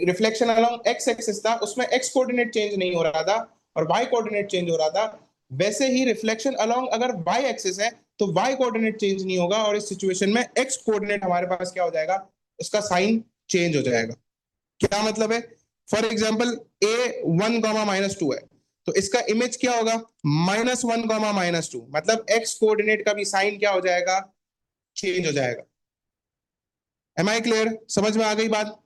रिफ्लेक्शन अलोंग एक्स एक्सिस था, उसमें एक्स कोऑर्डिनेट चेंज नहीं हो रहा था और वाई कोऑर्डिनेट चेंज हो रहा था। वैसे ही रिफ्लेक्शन अलोंग अगर वाई एक्सिस है, तो वाई कोऑर्डिनेट चेंज नहीं होगा और इस सिचुएशन में एक्स कोऑर्डिनेट हमारे पास क्या हो जाएगा, उसका साइन चेंज हो जाएगा। क्या मतलब है? फॉर एग्जाम्पल A1, -2 है, तो इसका इमेज क्या होगा, -1, -2, मतलब एक्स कोऑर्डिनेट का भी साइन क्या हो जाएगा, चेंज हो जाएगा। Am I clear? समझ में आ गई बात?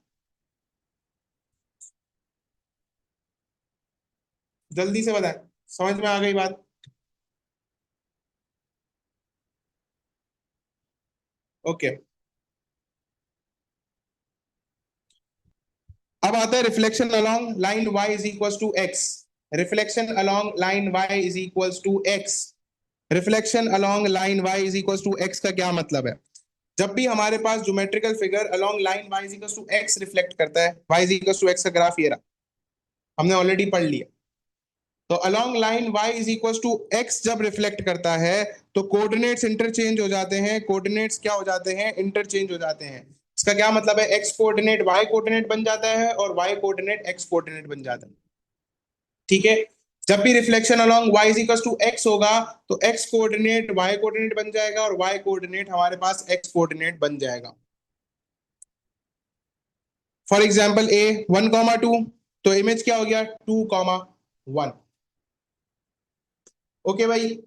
जल्दी से बताएं, समझ में आ गई बात? ओके। अब आता है reflection along line y is equal to x. Reflection along line y is equal to x. Reflection along line y is equal to x का क्या मतलब है? जब भी हमारे पास geometrical figure along line y is equal to x reflect करता है, y is equal to x का ग्राफ ये रहा, हमने ऑलरेडी पढ़ लिया। तो along line y is equal to x जब रिफ्लेक्ट करता है, तो कोऑर्डिनेट्स इंटरचेंज हो जाते हैं, कोऑर्डिनेट्स क्या हो जाते हैं, इंटरचेंज हो जाते हैं। इसका क्या मतलब है, एक्स कोऑर्डिनेट वाई कोऑर्डिनेट बन जाता है और वाई कोऑर्डिनेट एक्स कोऑर्डिनेट बन जाता है। ठीक है। जब भी reflection along y is equal to x होगा, तो एक्स कोऑर्डिनेट वाई कोऑर्डिनेट बन जाएगा और वाई कोऑर्डिनेट हमारे पास एक्स कोऑर्डिनेट बन जाएगा। फॉर एग्जाम्पल A1, 2, तो इमेज क्या हो गया, 2, 1। ओके भाई,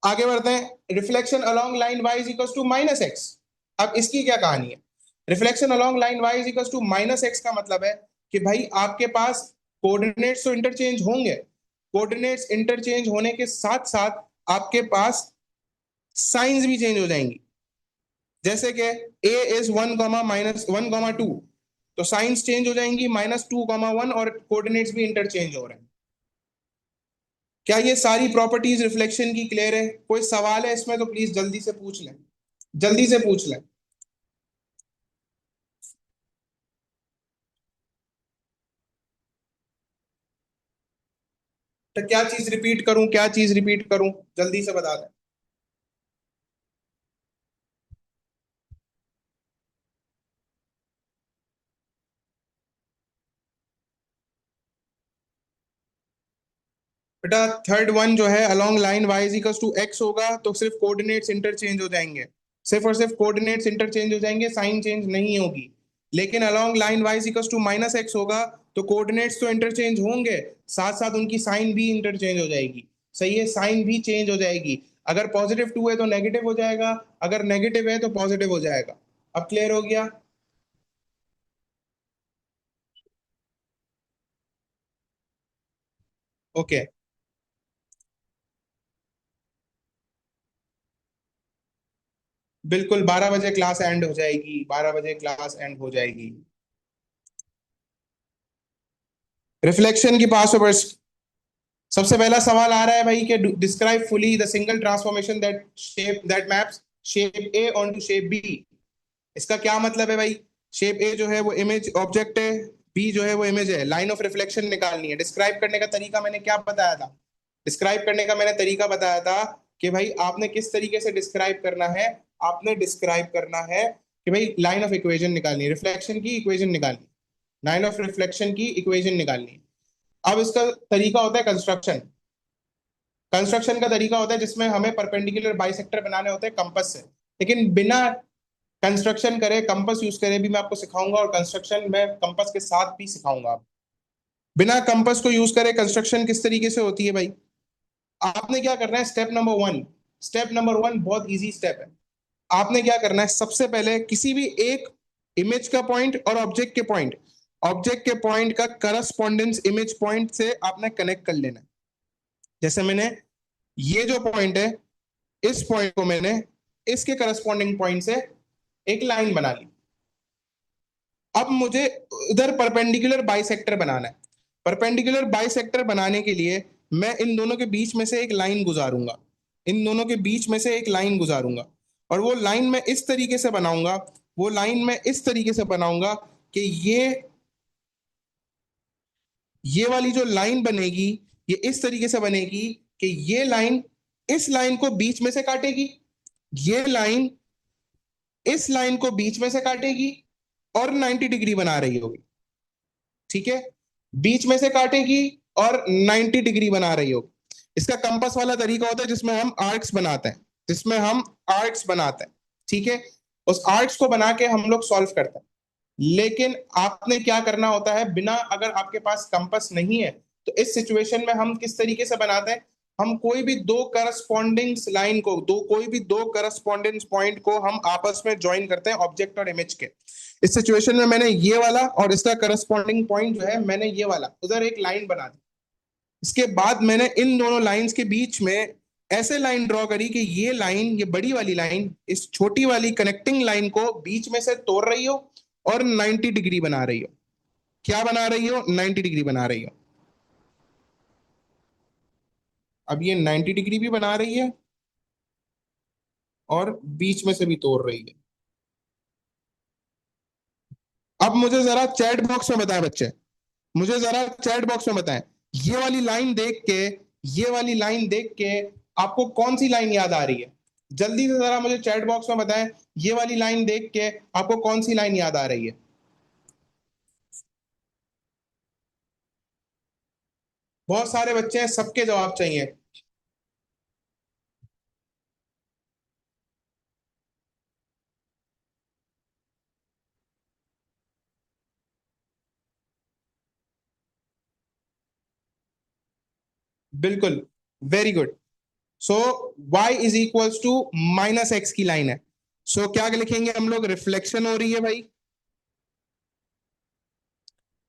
आगे बढ़ते हैं। Reflection along line y is equal to -x। अब इसकी क्या कहानी है? Reflection along line y is equal to -x का मतलब है कि भाई आपके पास कोऑर्डिनेट्स तो इंटरचेंज होंगे, कोऑर्डिनेट्स इंटरचेंज होने के साथ साथ आपके पास साइंस भी चेंज हो जाएंगी। जैसे कि a इज 1, -1, 2, तो साइंस चेंज हो जाएंगी, -2, 1, और कोऑर्डिनेट्स भी इंटरचेंज हो रहे हैं। क्या ये सारी प्रॉपर्टीज रिफ्लेक्शन की क्लियर है? कोई सवाल है इसमें तो प्लीज जल्दी से पूछ लें, जल्दी से पूछ लें। तो क्या चीज रिपीट करूं, क्या चीज रिपीट करूं, जल्दी से बता दें। बेटा थर्ड वन जो है along line y is equal to x होगा, तो सिर्फ कोऑर्डिनेट्स इंटरचेंज हो जाएंगे, सिर्फ और सिर्फ कोऑर्डिनेट्स इंटरचेंज हो जाएंगे, साइन चेंज नहीं होगी। लेकिन along line y is equal to -x होगा, तो कोऑर्डिनेट्स तो इंटरचेंज होंगे, साथ साथ उनकी साइन भी इंटरचेंज हो जाएगी। सही है, साइन भी चेंज हो जाएगी। अगर +2 है तो नेगेटिव हो जाएगा, अगर नेगेटिव है तो पॉजिटिव हो जाएगा। अब क्लियर हो गया? ओके। बिल्कुल 12 बजे क्लास एंड हो जाएगी, 12 बजे क्लास एंड हो जाएगी। रिफ्लेक्शन की पास ओवर्स सबसे पहला सवाल आ रहा है भाई कि describe fully the single transformation that maps shape A onto shape B. इसका क्या मतलब है भाई? शेप ए जो है वो इमेज ऑब्जेक्ट है, बी जो है वो इमेज है, लाइन ऑफ रिफ्लेक्शन निकालनी है। डिस्क्राइब करने का तरीका मैंने क्या बताया था? डिस्क्राइब करने का मैंने तरीका बताया था कि भाई आपने किस तरीके से डिस्क्राइब करना है। आपने डिस्क्राइब करना है कि भाई लाइन ऑफ इक्वेशन निकालनी है, रिफ्लेक्शन की इक्वेशन निकालनी है, लाइन ऑफ रिफ्लेक्शन की इक्वेशन निकालनी है। अब इसका तरीका होता है कंस्ट्रक्शन। कंस्ट्रक्शन का तरीका होता है जिसमें हमें परपेंडिकुलर बाइसेक्टर बनाने होते हैं कंपास से। लेकिन बिना कंस्ट्रक्शन करे कंपास यूज करे भी मैं आपको सिखाऊंगा, और कंस्ट्रक्शन मैं कंपास के साथ भी सिखाऊंगा। आप बिना कंपास को यूज करे कंस्ट्रक्शन किस तरीके से होती है भाई? आपने क्या करना है, step number one. Step number one बहुत इजी स्टेप है। आपने क्या करना है, सबसे पहले किसी भी एक इमेज का पॉइंट और ऑब्जेक्ट के पॉइंट का करस्पॉन्डेंस इमेज पॉइंट से आपने कनेक्ट कर लेना है। जैसे मैंने ये जो पॉइंट है, इस पॉइंट को मैंने इसके करस्पॉन्डिंग पॉइंट से एक लाइन बना ली। अब मुझे उधर परपेंडिकुलर बाइसेक्टर बनाना है। परपेंडिकुलर बाइसेक्टर बनाने के लिए मैं इन दोनों के बीच में से एक लाइन गुजारूंगा, इन दोनों के बीच में से एक लाइन गुजारूंगा। और वो लाइन मैं इस तरीके से बनाऊंगा, वो लाइन मैं इस तरीके से बनाऊंगा कि ये वाली जो लाइन बनेगी, ये इस तरीके से बनेगी कि ये लाइन इस लाइन को बीच में से काटेगी, ये लाइन इस लाइन को बीच में से काटेगी और 90 डिग्री बना रही होगी। ठीक है, बीच में से काटेगी और 90 डिग्री बना रही होगी। इसका कंपास वाला तरीका होता है जिसमें हम आर्क्स बनाते हैं, जिसमें हम आर्क्स बनाते हैं। ठीक है, उस आर्क्स को बना के हम लोग सॉल्व करते हैं। लेकिन आपने क्या करना होता है, बिना अगर आपके पास कंपास नहीं है तो इस सिचुएशन में हम किस तरीके से बनाते हैं, हम कोई भी दो करस्पॉन्डिंग लाइन को, कोई भी दो करस्पॉन्डेंस पॉइंट को हम आपस में ज्वाइन करते हैं ऑब्जेक्ट और इमेज के। इस सिचुएशन में मैंने ये वाला और इसका करस्पॉन्डिंग पॉइंट जो है, मैंने ये वाला उधर एक लाइन बना दी। इसके बाद मैंने इन दोनों लाइंस के बीच में ऐसे लाइन ड्रॉ करी कि ये लाइन, ये बड़ी वाली लाइन इस छोटी वाली कनेक्टिंग लाइन को बीच में से तोड़ रही हो और 90 डिग्री बना रही हो। क्या बना रही हो? 90 डिग्री बना रही हो। अब ये 90 डिग्री भी बना रही है और बीच में से भी तोड़ रही है। अब मुझे जरा चैट बॉक्स में बताएं बच्चे, मुझे जरा चैट बॉक्स में बताएं, ये वाली लाइन देख के, ये वाली लाइन देख के आपको कौन सी लाइन याद आ रही है? जल्दी से जरा मुझे चैट बॉक्स में बताएं, ये वाली लाइन देख के आपको कौन सी लाइन याद आ रही है? बहुत सारे बच्चे हैं, सबके जवाब चाहिए। बिल्कुल, very good. So y is equals to -x की लाइन है। सो क्या लिखेंगे हम लोग? रिफ्लेक्शन हो रही है भाई,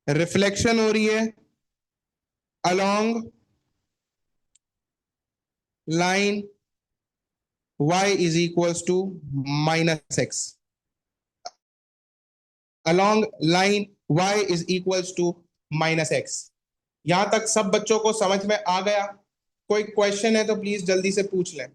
रिफ्लेक्शन हो रही है along line y is equals to -x, along line y is equals to -x। यहां तक सब बच्चों को समझ में आ गया? कोई क्वेश्चन है तो प्लीज जल्दी से पूछ लें।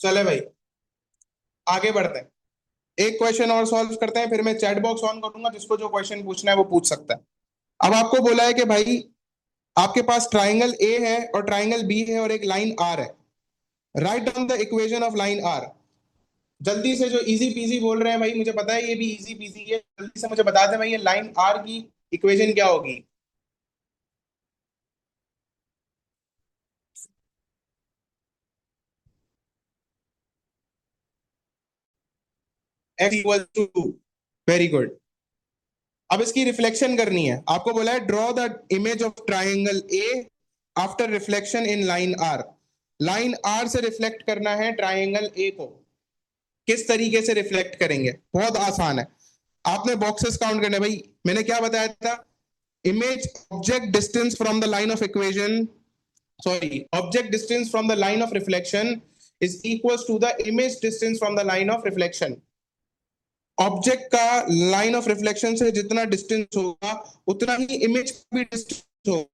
चले भाई, आगे बढ़ते हैं। एक क्वेश्चन और सॉल्व करते हैं, फिर मैं चैट बॉक्स ऑन करूंगा, जिसको जो क्वेश्चन पूछना है वो पूछ सकता है। अब आपको बोला है कि भाई आपके पास ट्राइंगल ए है और ट्राइंगल बी है और एक लाइन आर है। Write down the equation of line R. जल्दी से, जो इजी पीजी बोल रहे हैं भाई, मुझे पता है ये भी इजी पीजी है, जल्दी से मुझे बता दें भाई, ये लाइन आर की इक्वेशन क्या होगी? x equal to, very good. अब इसकी रिफ्लेक्शन करनी है। आपको बोला है draw the image of triangle A after reflection in line R. Line R से रिफ्लेक्ट करना है ट्राइंगल ए को। किस तरीके से रिफ्लेक्ट करेंगे? बहुत आसान है। आपने बॉक्सेस काउंट करने, भाई मैंने क्या बताया था? Image object distance from the line of equation sorry, object distance from the line of reflection is equals to the image distance from the line of reflection. Object का लाइन ऑफ रिफ्लेक्शन से जितना distance होगा उतना ही image का भी distance होगा,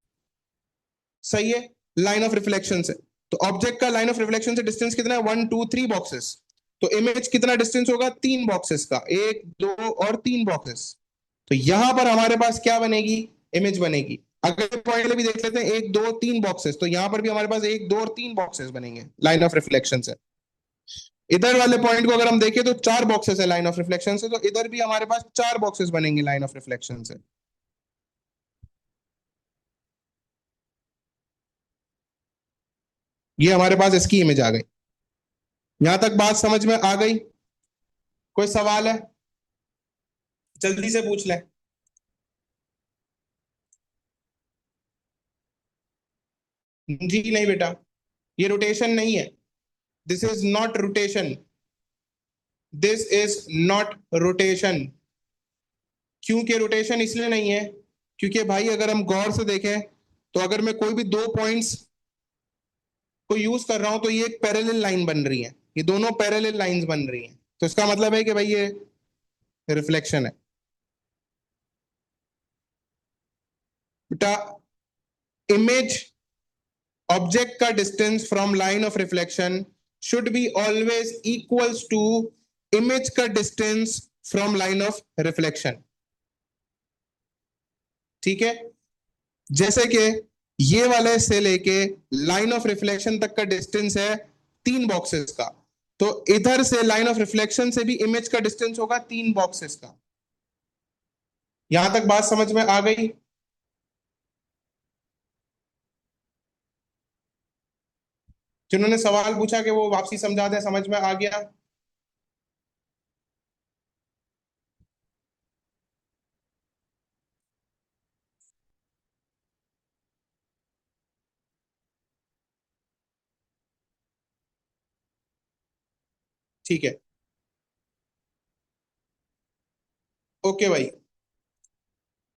सही है, लाइन ऑफ रिफ्लेक्शन से। तो ऑब्जेक्ट का लाइन ऑफ रिफ्लेक्शन से डिस्टेंस कितना है, 1 2 3 बॉक्सेस। तो इमेज कितना डिस्टेंस होगा, 3 बॉक्सेस का, 1 2 और 3 बॉक्सेस। तो यहां पर हमारे पास क्या बनेगी, इमेज बनेगी। अगले पॉइंट भी देख लेते हैं, 1 2 3 बॉक्सेस, तो यहां पर भी हमारे पास 1 2 और 3 बॉक्सेस बनेंगे लाइन ऑफ रिफ्लेक्शन से। इधर वाले पॉइंट को अगर हम देखें तो 4 बॉक्सेस है लाइन ऑफ रिफ्लेक्शन से, तो इधर भी हमारे पास 4 बॉक्सेस बनेंगे लाइन ऑफ रिफ्लेक्शन से। ये हमारे पास इसकी इमेज आ गई। यहां तक बात समझ में आ गई? कोई सवाल है, जल्दी से पूछ ले। जी नहीं बेटा, ये रोटेशन नहीं है। This is not rotation, this is not rotation. क्योंकि रोटेशन इसलिए नहीं है क्योंकि भाई अगर हम गौर से देखें तो अगर मैं कोई भी दो पॉइंट्स को यूज कर रहा हूं तो ये एक पैरेलल लाइन बन रही है, ये दोनों पैरेलल लाइंस बन रही हैं, तो इसका मतलब है कि भाई ये रिफ्लेक्शन है। बेटा इमेज, ऑब्जेक्ट का distance from line of reflection should be always equals to image का distance from line of reflection. ठीक है, जैसे कि ये वाले से लेके लाइन ऑफ रिफ्लेक्शन तक का डिस्टेंस है 3 बॉक्सेस का, तो इधर से लाइन ऑफ रिफ्लेक्शन से भी इमेज का डिस्टेंस होगा 3 बॉक्सेस का। यहां तक बात समझ में आ गई? जिन्होंने सवाल पूछा कि वो वापसी समझा दें, समझ में आ गया? ठीक है, ओके भाई।